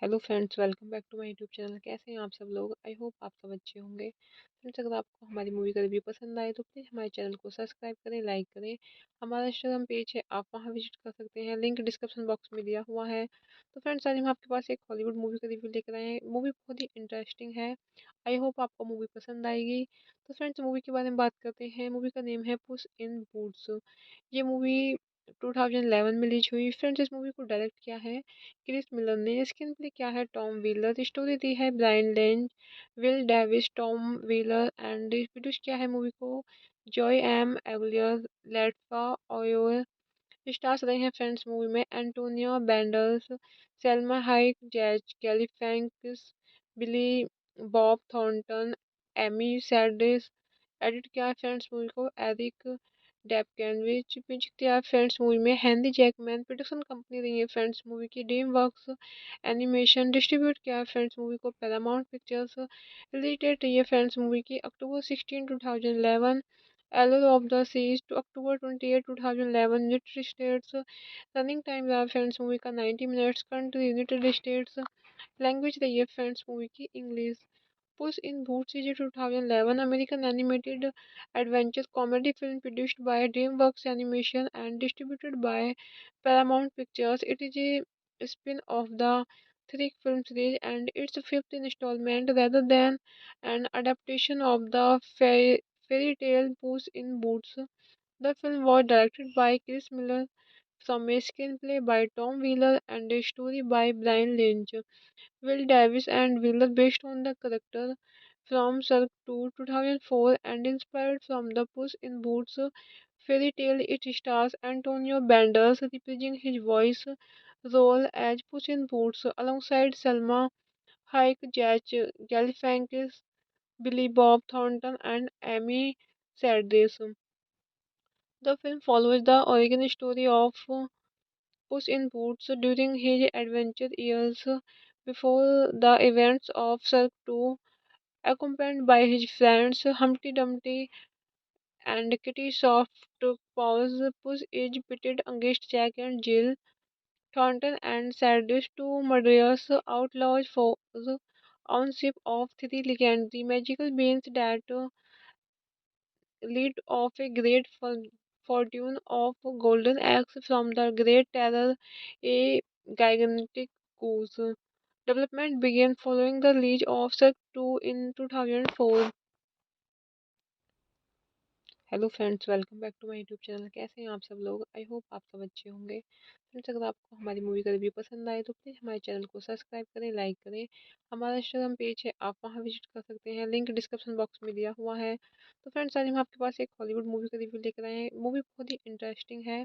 Hello friends, welcome back to my YouTube channel. कैसे हैं आप सब लोग? I hope आप सब अच्छे होंगे। Friends, अगर आपको हमारी मूवी का रिव्यू पसंद आए तो प्लीज़ हमारे चैनल को सब्सक्राइब करें, लाइक करें। हमारा इंस्टाग्राम पेज है, आप वहां विजिट कर सकते हैं, लिंक डिस्क्रिप्शन बॉक्स में दिया हुआ है। तो फ्रेंड्स, आज हम आपके पास एक हॉलीवुड मूवी का रिव्यू लेकर आए हैं। मूवी बहुत ही इंटरेस्टिंग है। आई होप आपको मूवी पसंद आएगी। तो फ्रेंड्स, मूवी के बारे में बात करते हैं। मूवी का नेम है पुस इन बूट्स। ये मूवी 2011 में रिलीज हुई। फ्रेंड्स, इस मूवी को डायरेक्ट किया है क्रिस मिलर ने। स्क्रीन प्ले किया है टॉम व्हीलर। स्टोरी दी है Brian length, Will Davis, Tom Wheeler and produce किया है मूवी को Joe M Aguilar, Latifa Ouaou. Stars रहे हैं फ्रेंड्स मूवी में Antonio Banderas, Salma Hayek, Zach Galifianakis, Billy Bob Thornton, Amy Sedaris. Edit किया है फ्रेंड्स मूवी को Eric Dapkewicz. Music दिया है फ्रेंड्स मूवी में हेनरी जैकमैन। प्रोडक्शन कंपनी रही है फ्रेंड्स मूवी की ड्रीम वर्क्स एनिमेशन। डिस्ट्रीब्यूट किया है फ्रेंड्स मूवी को पैरामाउंट पिक्चर्स। रिलीज डेट रही है फ्रेंड्स मूवी की October 16 2011। Allure of the Seas to October 28 2011 United States। Running time रहा फ्रेंड्स मूवी का 90 minutes. Country United States. Language रही है फ्रेंड्स मूवी की English. Puss in Boots is 2011 American animated adventure comedy film produced by DreamWorks Animation and distributed by Paramount Pictures. It is a spin-off the three film series and its fifth installment rather than an adaptation of the fairy tale Puss in Boots. The film was directed by Chris Miller from a screenplay by Tom Wheeler and a story by Brian Lynch. Will Davis and Wheeler based on the character from Cirque 2 2004 and inspired from the Puss in Boots fairy tale. It stars Antonio Banderas reprising his voice role as Puss in Boots alongside Selma Hayek, Jack Galifianakis, Billy Bob Thornton, and Amy Sedaris. The film follows the origin story of Puss in Boots during his adventure years before the events of Cirque 2, accompanied by his friends Humpty Dumpty and Kitty Softpaws. Puss is pitted against Jack and Jill, Thornton and Cyrus, two murderous outlaws foes on ship of three legendary magical beings that lead of a great fortune of golden eggs from the great terror, a gigantic goose. Development began following the release of Cirque 2 in 2004. Hello friends, welcome back to my YouTube channel. कैसे हैं आप सब लोग? I hope आप सब अच्छे होंगे। Friends, अगर आपको हमारी मूवी का रिव्यू पसंद आए तो प्लीज़ हमारे चैनल को सब्सक्राइब करें, लाइक करें। हमारा इंस्टाग्राम पेज है, आप वहां विजिट कर सकते हैं, लिंक डिस्क्रिप्शन बॉक्स में दिया हुआ है। तो फ्रेंड्स, आज हम आपके पास एक हॉलीवुड मूवी का रिव्यू लेकर आए हैं। मूवी बहुत ही इंटरेस्टिंग है।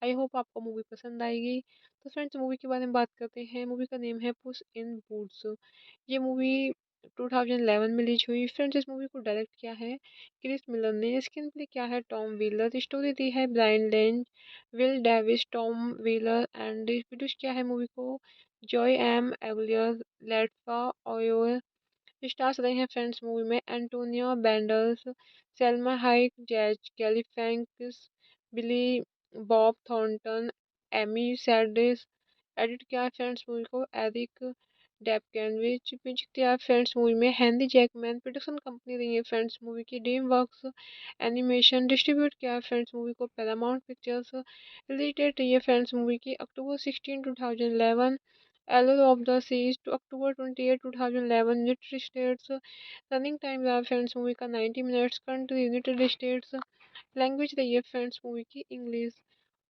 आई होप आपको मूवी पसंद आएगी। तो फ्रेंड्स, मूवी के बारे में बात करते हैं। मूवी का नेम है पुस इन बूट्स। ये मूवी 2011 में रिलीज हुई। फ्रेंड्स, इस मूवी को डायरेक्ट किया है क्रिस मिलर ने। स्क्रीन प्ले किया है टॉम व्हीलर। स्टोरी दी है Brian length, Will Davis, Tom Wheeler and produce किया है मूवी को Joe M Aguilar, Latifa Ouaou. Stars रहे हैं फ्रेंड्स मूवी में Antonio Banderas, Salma Hayek, Zach Galifianakis, Billy Bob Thornton, Amy Sedaris. Edit किया है फ्रेंड्स मूवी को Eric Dapkewicz. Music दिया है फ्रेंड्स मूवी में हेनरी जैकमैन। प्रोडक्शन कंपनी रही है फ्रेंड्स मूवी की ड्रीम वर्क्स एनिमेशन। डिस्ट्रीब्यूट किया है फ्रेंड्स मूवी को पैरामाउंट पिक्चर्स। रिलीज डेट रही है फ्रेंड्स मूवी की October 16 2011। Allure of the Seas to October 28 2011। United States। Running time रहा फ्रेंड्स मूवी का 90 minutes. Country United States. Language रही है फ्रेंड्स मूवी की English.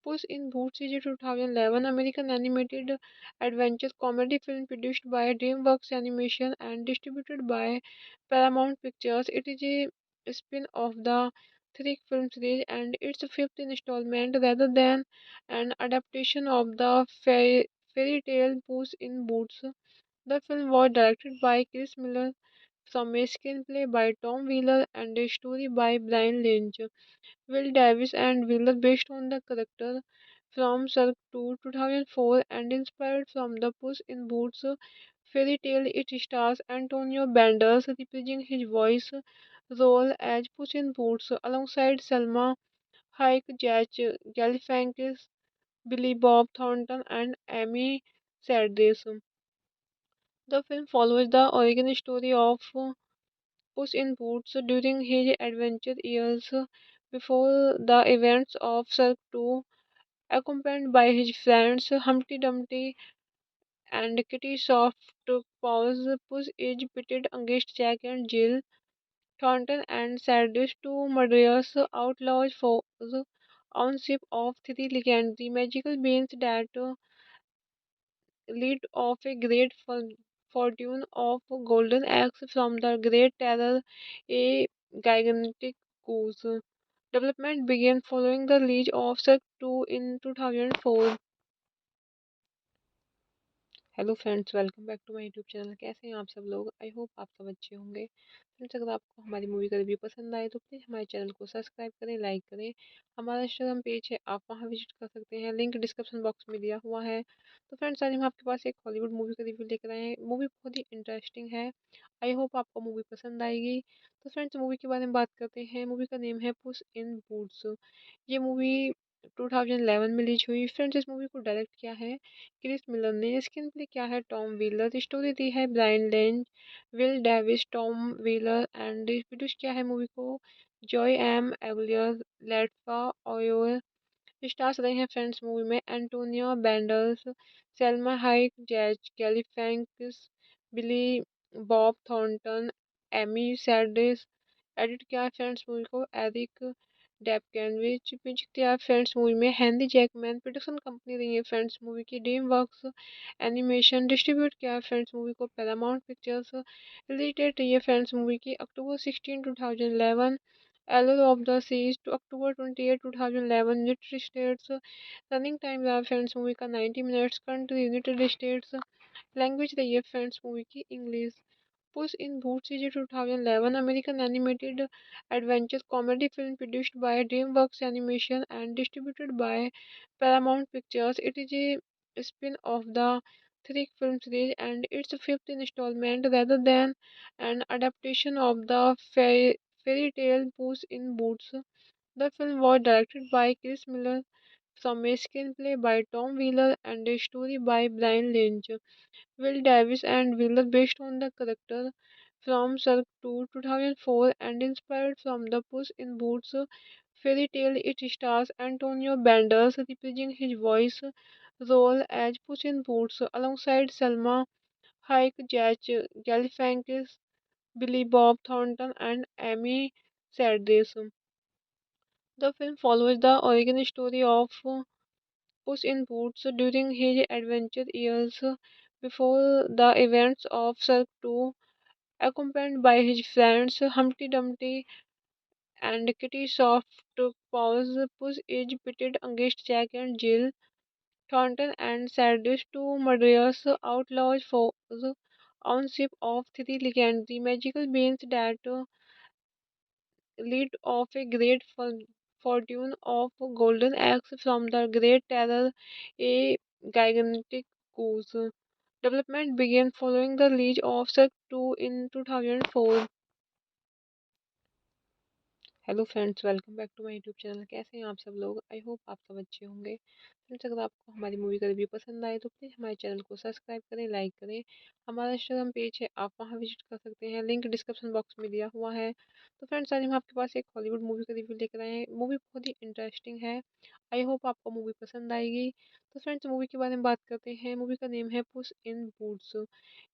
Puss in Boots is 2011 American animated adventure comedy film produced by DreamWorks Animation and distributed by Paramount Pictures. It is a spin-off the three film series and its fifth installment rather than an adaptation of the fairy tale Puss in Boots. The film was directed by Chris Miller from a screenplay by Tom Wheeler and a story by Brian Lynch. Will Davis and Wheeler based on the character from Cirque 2 2004 and inspired from the Puss in Boots fairy tale. It stars Antonio Banderas reprising his voice role as Puss in Boots alongside Selma Hayek, Jack Galifianakis, Billy Bob Thornton, and Amy Sedaris. The film follows the origin story of Puss in Boots during his adventure years before the events of Cirque 2, accompanied by his friends Humpty Dumpty and Kitty Softpaws. Puss is pitted against Jack and Jill, Thornton and Cyrus, two murderous outlaws foes on ship of three legendary magical beings that lead of a great fortune of golden eggs from the great terror, a gigantic goose. Development began following the release of Cirque 2 in 2004. Hello friends, welcome back to my YouTube channel. कैसे हैं आप सब लोग? I hope आप सब अच्छे होंगे। Friends, अगर आपको हमारी मूवी का रिव्यू पसंद आए तो प्लीज़ हमारे चैनल को सब्सक्राइब करें, लाइक करें। हमारा इंस्टाग्राम पेज है, आप वहां विजिट कर सकते हैं, लिंक डिस्क्रिप्शन बॉक्स में दिया हुआ है। तो फ्रेंड्स, आज हम आपके पास एक हॉलीवुड मूवी का रिव्यू लेकर आए हैं। मूवी बहुत ही इंटरेस्टिंग है। आई होप आपको मूवी पसंद आएगी। तो फ्रेंड्स, मूवी के बारे में बात करते हैं। मूवी का नेम है पुस इन बूट्स। ये मूवी 2011 में रिलीज हुई। फ्रेंड्स, इस मूवी को डायरेक्ट किया है क्रिस मिलर ने। स्क्रीन प्ले किया है टॉम व्हीलर। स्टोरी दी है Brian length, Will Davis, Tom Wheeler and produce किया है मूवी को Joe M Aguilar, Latifa Ouaou. Stars रहे हैं फ्रेंड्स मूवी में Antonio Banderas, Salma Hayek, Zach Galifianakis, Billy Bob Thornton, Amy Sedaris. Edit किया है फ्रेंड्स मूवी को Eric Dapkewicz पिंचकतिया फ्रेंड्स मूवी में हेनरी जैकमैन प्रोडक्शन कंपनी रही है फ्रेंड्स मूवी की ड्रीम वर्क्स एनिमेशन डिस्ट्रीब्यूट किया है फ्रेंड्स मूवी को पैरामाउंट पिक्चर्स रिलेटेड रही है फ्रेंड्स मूवी की अक्टूबर 16 2011 एलर of the seize to October 28 2011 United States running time रहा फ्रेंड्स मूवी का 90 minutes country United States language रही है फ्रेंड्स मूवी की English Puss in Boots is a 2011 American animated adventure comedy film produced by DreamWorks Animation and distributed by Paramount Pictures. It is a spin-off the three film series and its fifth installment rather than an adaptation of the fairy tale Puss in Boots. The film was directed by Chris Miller from a screenplay by Tom Wheeler and a story by Brian Lynch. Will Davis and Wheeler based on the character from Cirque 2 2004 and inspired from the Puss in Boots fairy tale. It stars Antonio Banderas reprising his voice role as Puss in Boots alongside Selma Hayek, Jack Galifianakis, Billy Bob Thornton, and Amy Sedaris. The film follows the origin story of Puss in Boots during his adventure years before the events of Cirque 2, accompanied by his friends Humpty Dumpty and Kitty Softpaws. Puss is pitted against Jack and Jill, Thornton and Cyrus, two murderous outlaws foes on ship of three legendary magical beings that lead of a great fortune of golden eggs from the great terror, a gigantic goose. Development began following the release of Cirque 2 in 2004. Hello friends, welcome back to my YouTube channel. कैसे हैं आप सब लोग? I hope आप सब अच्छे होंगे। Friends, अगर आपको हमारी मूवी का रिव्यू पसंद आए तो प्लीज़ हमारे चैनल को सब्सक्राइब करें, लाइक करें। हमारा इंस्टाग्राम पेज है, आप वहां विजिट कर सकते हैं, लिंक डिस्क्रिप्शन बॉक्स में दिया हुआ है। तो फ्रेंड्स, आज हम आपके पास एक हॉलीवुड मूवी का रिव्यू लेकर आए हैं। मूवी बहुत ही इंटरेस्टिंग है। आई होप आपको मूवी पसंद आएगी। तो फ्रेंड्स, मूवी के बारे में बात करते हैं। मूवी का नेम है पुस इन बूट्स।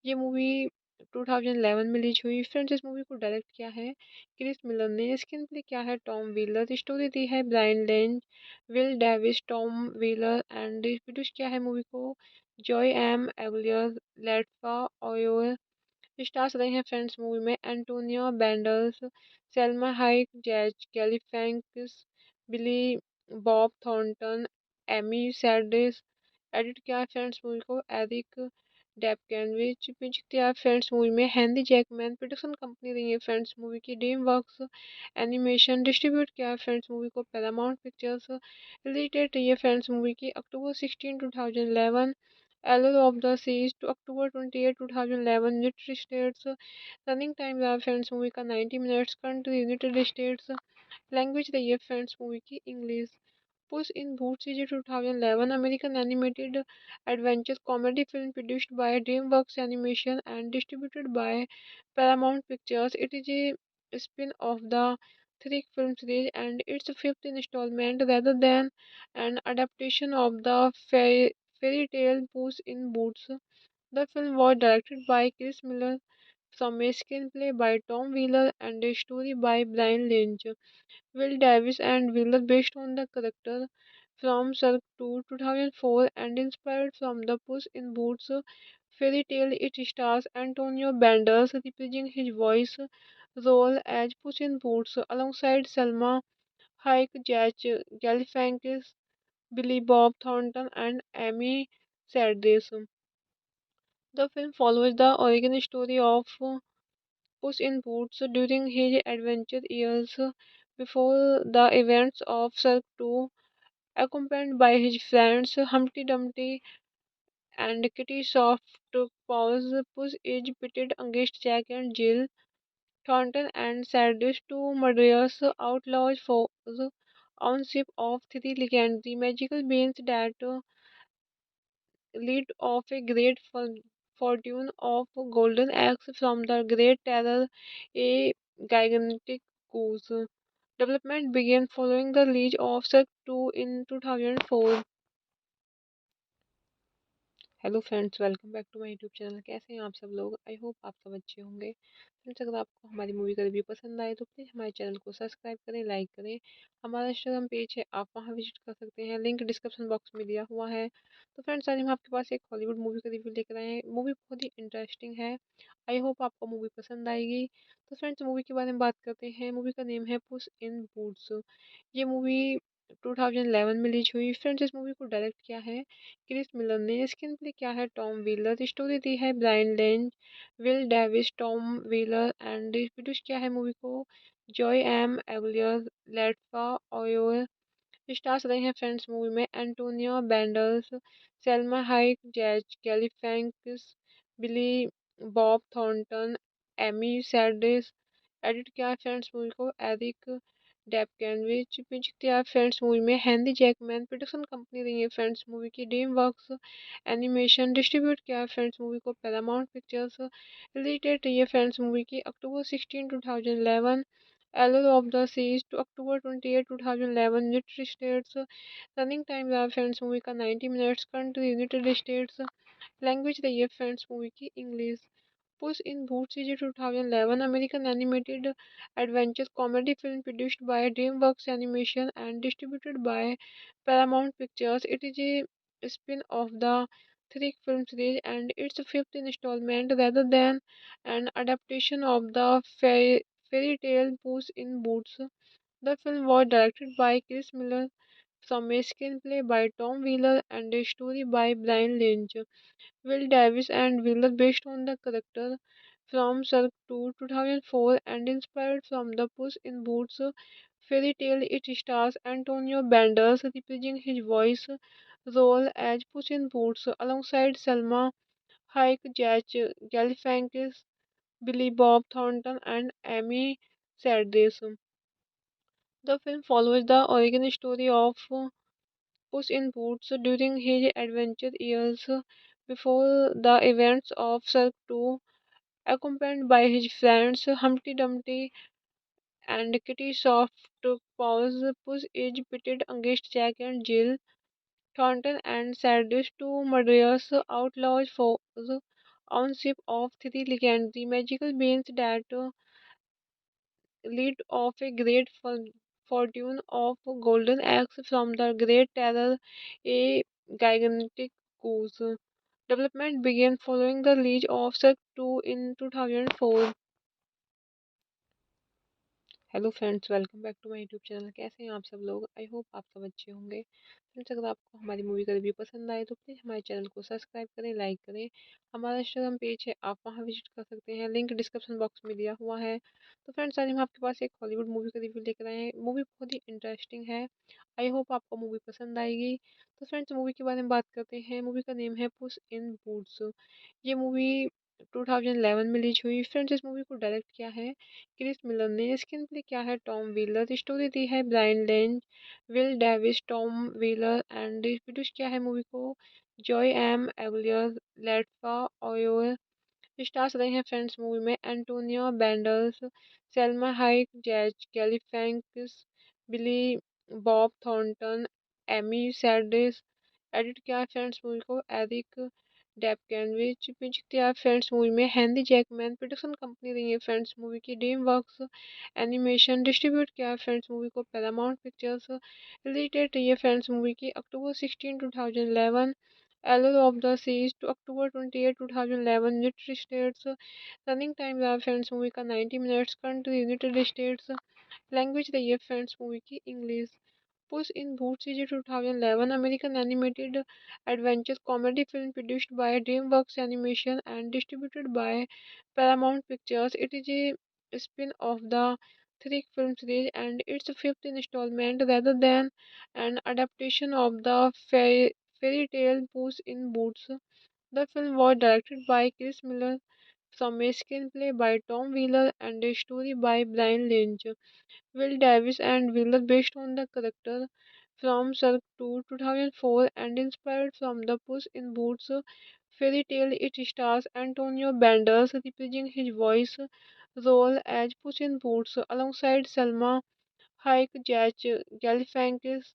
ये मूवी 2011 में रिलीज हुई। फ्रेंड्स, इस मूवी को डायरेक्ट किया है क्रिस मिलर ने। स्क्रीन प्ले किया है टॉम व्हीलर। स्टोरी दी है Brian length, Will Davis, Tom Wheeler and produce किया है मूवी को Joe M Aguilar, Latifa Ouaou. Stars रहे हैं फ्रेंड्स मूवी में Antonio Banderas, Salma Hayek, Zach Galifianakis, Billy Bob Thornton, Amy Sedaris. Edit किया है फ्रेंड्स मूवी को Eric Dapkewicz. पिंच किया है फ्रेंड्स मूवी में हेनरी जैकमैन प्रोडक्शन कंपनी रही है फ्रेंड्स मूवी की ड्रीम वर्क्स एनिमेशन डिस्ट्रीब्यूट किया है फ्रेंड्स मूवी को पैरामाउंट पिक्चर्स रिलेटेड रही है फ्रेंड्स मूवी की अक्टूबर 16 2011 एलर of the seize to October 28 2011 United States running time रहा फ्रेंड्स मूवी का 90 minutes country United States language रही है फ्रेंड्स मूवी की English Puss in Boots is a 2011 American animated adventure comedy film produced by DreamWorks Animation and distributed by Paramount Pictures. It is a spin-off the three film series and its fifth installment rather than an adaptation of the fairy tale Puss in Boots. The film was directed by Chris Miller from a screenplay by Tom Wheeler and a story by Brian Lynch. Will Davis and Wheeler based on the character from Cirque 2 2004 and inspired from the Puss in Boots fairy tale. It stars Antonio Banderas reprising his voice role as Puss in Boots alongside Selma Hayek, Jack Galifianakis, Billy Bob Thornton, and Amy Sedaris. The film follows the origin story of Puss in Boots during his adventure years before the events of Cirque 2, accompanied by his friends Humpty Dumpty and Kitty Softpaws. Puss is pitted against Jack and Jill, Thornton and Cyrus, two murderous outlaws foes on ship of three legendary magical beings that lead of a great fortune of golden eggs from the great terror, a gigantic goose. Development began following the release of Cirque 2 in 2004. Hello friends, welcome back to my YouTube channel. कैसे हैं आप सब लोग? I hope आप सब अच्छे होंगे। Friends, अगर आपको हमारी मूवी का रिव्यू पसंद आए तो प्लीज़ हमारे चैनल को सब्सक्राइब करें, लाइक करें। हमारा इंस्टाग्राम पेज है, आप वहां विजिट कर सकते हैं, लिंक डिस्क्रिप्शन बॉक्स में दिया हुआ है। तो फ्रेंड्स, आज हम आपके पास एक हॉलीवुड मूवी का रिव्यू लेकर आए हैं। मूवी बहुत ही इंटरेस्टिंग है। आई होप आपको मूवी पसंद आएगी। तो फ्रेंड्स, मूवी के बारे में बात करते हैं। मूवी का नेम है पुस इन बूट्स। ये मूवी 2011 में रिलीज हुई। फ्रेंड्स, इस मूवी को डायरेक्ट किया है क्रिस मिलर ने। स्क्रीन प्ले क्या है टॉम व्हीलर। स्टोरी दी है Brian length, Will Davis, Tom Wheeler and produce किया है मूवी को Joe M Aguilar, Latifa Ouaou. Stars रहे हैं फ्रेंड्स मूवी में Antonio Banderas, Salma Hayek, Zach Galifianakis, Billy Bob Thornton, Amy Sedaris. Edit किया है फ्रेंड्स मूवी को Eric Dapkewicz. Music दिया है फ्रेंड्स मूवी में हेनरी जैकमैन। प्रोडक्शन कंपनी रही है फ्रेंड्स मूवी की ड्रीम वर्क्स एनिमेशन। डिस्ट्रीब्यूट किया है फ्रेंड्स मूवी को पैरामाउंट पिक्चर्स। रिलीज डेट रही है फ्रेंड्स मूवी की October 16 2011। Allure of the Seas to October 28 2011 United States। Running time रहा फ्रेंड्स मूवी का 90 minutes. Country United States. Language रही है फ्रेंड्स मूवी की English. Puss in Boots is 2011 American animated adventure comedy film produced by DreamWorks Animation and distributed by Paramount Pictures. It is a spin-off the three film series and its fifth installment rather than an adaptation of the fairy tale Puss in Boots. The film was directed by Chris Miller from a screenplay by Tom Wheeler and a story by Brian Lynch. Will Davis and Wheeler based on the character from Cirque 2 2004 and inspired from the Puss in Boots fairy tale. It stars Antonio Banderas reprising his voice role as Puss in Boots alongside Selma Hayek, Jack Galifianakis, Billy Bob Thornton, and Amy Sedaris. The film follows the origin story of Puss in Boots during his adventure years before the events of Cirque 2, accompanied by his friends Humpty Dumpty and Kitty Softpaws. Puss is pitted against Jack and Jill, Thornton and Cyrus, two murderous outlaws foes on ship of three legendary magical beings that lead of a great fortune of golden eggs from the great terror, a gigantic goose. Development began following the release of Cirque 2 in 2004. Hello friends, welcome back to my YouTube channel. कैसे हैं आप सब लोग? I hope आप सब अच्छे होंगे। Friends, अगर आपको हमारी मूवी का रिव्यू पसंद आए तो प्लीज़ हमारे चैनल को सब्सक्राइब करें, लाइक करें। हमारा इंस्टाग्राम पेज है, आप वहां विजिट कर सकते हैं, लिंक डिस्क्रिप्शन बॉक्स में दिया हुआ है। तो फ्रेंड्स, आज हम आपके पास एक हॉलीवुड मूवी का रिव्यू लेकर आए हैं। मूवी बहुत ही इंटरेस्टिंग है। आई होप आपको मूवी पसंद आएगी। तो फ्रेंड्स, मूवी के बारे में बात करते हैं। मूवी का नेम है पुस इन बूट्स। ये मूवी 2011 में रिलीज हुई। फ्रेंड्स, इस मूवी को डायरेक्ट किया है क्रिस मिलर ने। स्क्रीन प्ले क्या है टॉम व्हीलर। स्टोरी दी है Brian length, Will Davis, Tom Wheeler and produce किया है मूवी को Joe M Aguilar, Latifa Ouaou. Stars रहे हैं फ्रेंड्स मूवी में Antonio Banderas, Salma Hayek, Zach Galifianakis, Billy Bob Thornton, Amy Sedaris. Edit किया है फ्रेंड्स मूवी को Eric Dapkewicz. Music दिया है फ्रेंड्स मूवी में हेनरी जैकमैन। प्रोडक्शन कंपनी रही है फ्रेंड्स मूवी की ड्रीम वर्क्स एनिमेशन। डिस्ट्रीब्यूट किया है फ्रेंड्स मूवी को पैरामाउंट पिक्चर्स। रिलीज डेट रही है फ्रेंड्स मूवी की October 16 2011। Allure of the Seas to October 28 2011 United States। Running time रहा फ्रेंड्स मूवी का 90 minutes. Country United States. Language रही है फ्रेंड्स मूवी की English. Puss in Boots is 2011 American animated adventure comedy film produced by DreamWorks Animation and distributed by Paramount Pictures. It is a spin-off the three film series and its fifth installment rather than an adaptation of the fairy tale Puss in Boots. The film was directed by Chris Miller from a screenplay by Tom Wheeler and a story by Brian Lynch. Will Davis and Wheeler based on the character from Cirque 2 2004 and inspired from the Puss in Boots fairy tale. It stars Antonio Banderas reprising his voice role as Puss in Boots alongside Selma Hayek, Jack Galifianakis,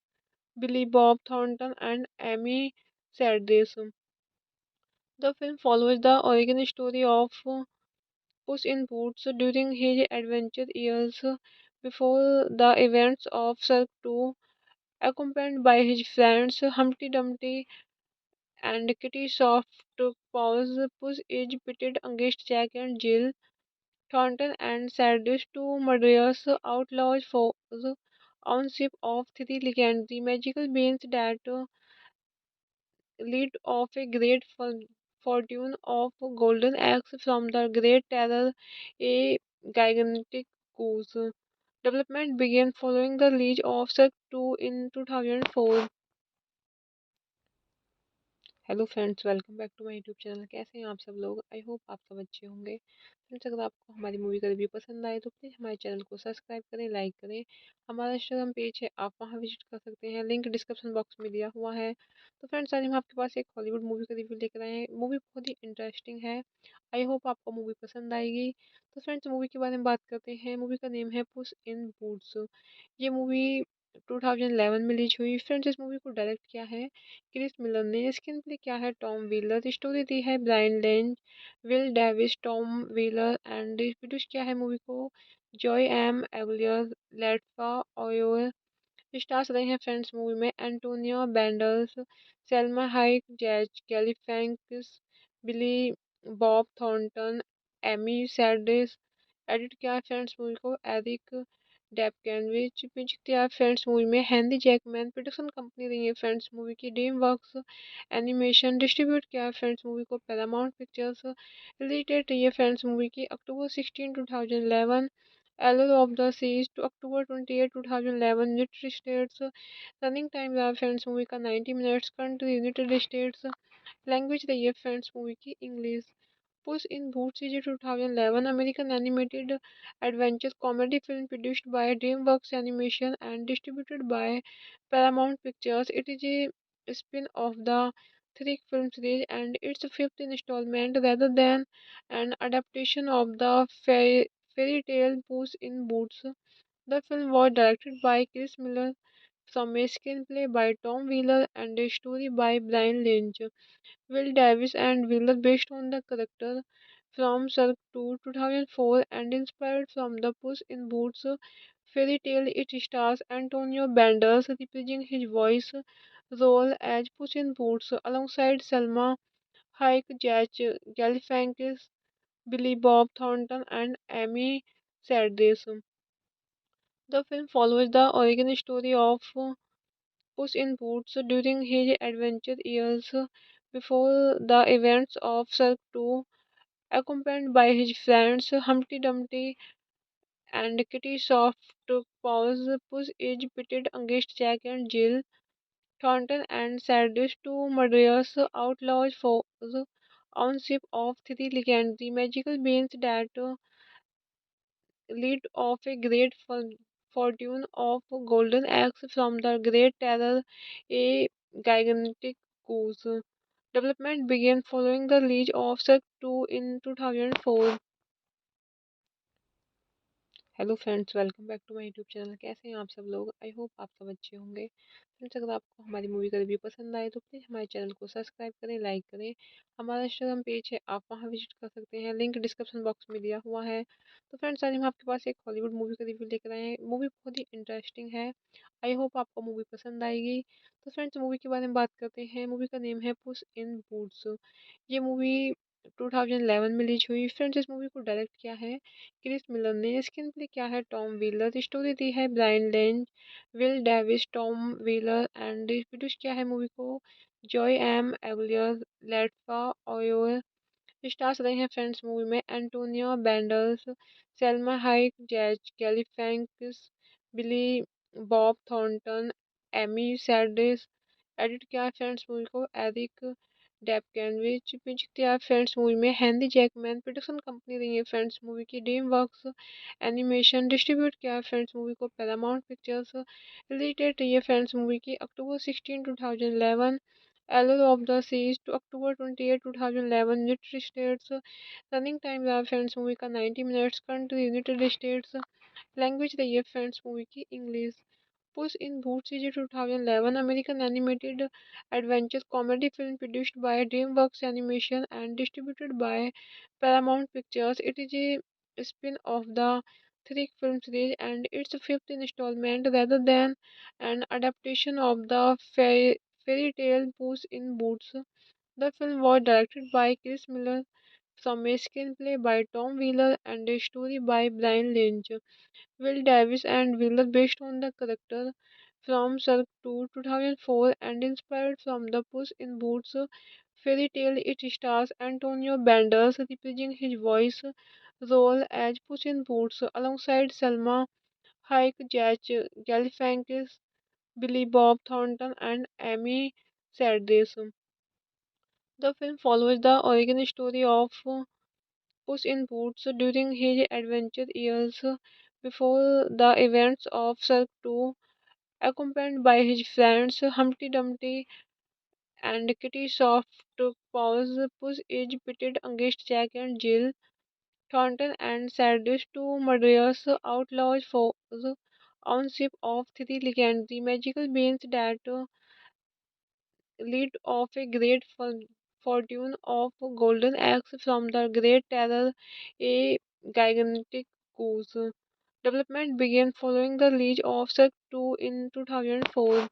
Billy Bob Thornton, and Amy Sedaris. The film follows the origin story of Puss in Boots during his adventure years before the events of Cirque 2, accompanied by his friends Humpty Dumpty and Kitty Softpaws. Puss is pitted against Jack and Jill, Thornton and Cyrus, two murderous outlaws foes on ship of three legendary magical beings that lead of a great fortune of golden eggs from the great terror, a gigantic goose. Development began following the release of Cirque 2 in 2004. Hello friends, welcome back to my YouTube channel. कैसे हैं आप सब लोग? I hope आप सब अच्छे होंगे। Friends, अगर आपको हमारी मूवी का रिव्यू पसंद आए तो प्लीज़ हमारे चैनल को सब्सक्राइब करें, लाइक करें। हमारा इंस्टाग्राम पेज है, आप वहां विजिट कर सकते हैं, लिंक डिस्क्रिप्शन बॉक्स में दिया हुआ है। तो फ्रेंड्स, आज हम आपके पास एक हॉलीवुड मूवी का रिव्यू लेकर आए हैं। मूवी बहुत ही इंटरेस्टिंग है। आई होप आपको मूवी पसंद आएगी। तो फ्रेंड्स, मूवी के बारे में बात करते हैं। मूवी का नेम है पुस इन बूट्स। ये मूवी 2011 में रिलीज हुई। फ्रेंड्स, इस मूवी को डायरेक्ट किया है क्रिस मिलर ने। स्क्रीन प्ले किया है टॉम व्हीलर। स्टोरी दी है Brian length, Will Davis, Tom Wheeler and produce किया है मूवी को Joe M Aguilar, Latifa Ouaou. Stars रहे हैं फ्रेंड्स मूवी में Antonio Banderas, Salma Hayek, Zach Galifianakis, Billy Bob Thornton, Amy Sedaris. Edit किया है फ्रेंड्स मूवी को Eric Dapkewicz. Music दिया है फ्रेंड्स मूवी में हेनरी जैकमैन। प्रोडक्शन कंपनी रही है फ्रेंड्स मूवी की ड्रीम वर्क्स एनिमेशन। डिस्ट्रीब्यूट किया है फ्रेंड्स मूवी को पैरामाउंट पिक्चर्स। रिलीज डेट रही है फ्रेंड्स मूवी की October 16 2011। Allure of the Seas to October 28 2011 United States। Running time रहा फ्रेंड्स मूवी का 90 minutes. Country United States. Language रही है फ्रेंड्स मूवी की English. Puss in boots is a 2011 American animated adventure comedy film produced by DreamWorks Animation and distributed by Paramount Pictures. It is a spin-off the three film series and its fifth installment rather than an adaptation of the fairy tale Puss in Boots. The film was directed by Chris Miller from a screenplay by Tom Wheeler and a story by Brian Lynch. Will Davis and Wheeler based on the character from Cirque 2 2004 and inspired from the Puss in Boots fairy tale. It stars Antonio Banderas reprising his voice role as Puss in Boots alongside Selma Hayek, Jack Galifianakis, Billy Bob Thornton, and Amy Sedaris. The film follows the origin story of Puss in Boots during his adventure years before the events of Cirque 2, accompanied by his friends Humpty Dumpty and Kitty Softpaws. Puss is pitted against Jack and Jill, Thornton and Cyrus, two murderous outlaws foes on ship of three legendary magical beings that lead of a great fortune of golden eggs from the great terror, a gigantic goose. Development began following the release of Cirque 2 in 2004. Hello friends, welcome back to my YouTube channel. कैसे हैं आप सब लोग? I hope आप सब अच्छे होंगे। Friends, अगर आपको हमारी मूवी का रिव्यू पसंद आए तो प्लीज़ हमारे चैनल को सब्सक्राइब करें, लाइक करें। हमारा इंस्टाग्राम पेज है, आप वहां विजिट कर सकते हैं, लिंक डिस्क्रिप्शन बॉक्स में दिया हुआ है। तो फ्रेंड्स, आज हम आपके पास एक हॉलीवुड मूवी का रिव्यू लेकर आए हैं। मूवी बहुत ही इंटरेस्टिंग है। आई होप आपको मूवी पसंद आएगी। तो फ्रेंड्स, मूवी के बारे में बात करते हैं। मूवी का नेम है पुस इन बूट्स। ये मूवी 2011 में रिलीज हुई। फ्रेंड्स, इस मूवी को डायरेक्ट किया है क्रिस मिलर ने। स्क्रीन प्ले किया है टॉम व्हीलर। स्टोरी दी है Brian length, Will Davis, Tom Wheeler and produce किया है मूवी को Joe M Aguilar, Latifa Ouaou. Stars रहे हैं फ्रेंड्स मूवी में Antonio Banderas, Salma Hayek, Zach Galifianakis, Billy Bob Thornton, Amy Sedaris. Edit किया है फ्रेंड्स मूवी को Eric Dapkewicz. Music दिया है फ्रेंड्स मूवी में हेनरी जैकमैन। प्रोडक्शन कंपनी रही है फ्रेंड्स मूवी की ड्रीम वर्क्स एनिमेशन। डिस्ट्रीब्यूट किया है फ्रेंड्स मूवी को पैरामाउंट पिक्चर्स। रिलीज डेट रही है फ्रेंड्स मूवी की October 16 2011। Allure of the Seas to October 28 2011 United States। Running time रहा फ्रेंड्स मूवी का 90 minutes. Country United States. Language रही है फ्रेंड्स मूवी की English. Puss in Boots is a 2011 American animated adventure comedy film produced by DreamWorks Animation and distributed by Paramount Pictures. It is a spin off the three film series and its fifth installment rather than an adaptation of the fairy tale Puss in Boots. The film was directed by Chris Miller from a screenplay by Tom Wheeler and a story by Brian Lynch. Will Davis and Wheeler based on the character from Cirque 2 2004 and inspired from the Puss in Boots fairy tale. It stars Antonio Banderas reprising his voice role as Puss in Boots alongside Selma Hayek, Jack Galifianakis, Billy Bob Thornton, and Amy Sedaris. The film follows the origin story of Puss in Boots during his adventure years before the events of Cirque 2, accompanied by his friends Humpty Dumpty and Kitty Softpaws. Puss is pitted against Jack and Jill, Thornton and Cyrus, two murderous outlaws foes on ship of three legendary magical beings that lead of a great fortune of golden eggs from the great terror, a gigantic goose. Development began following the release of Cirque 2 in 2004.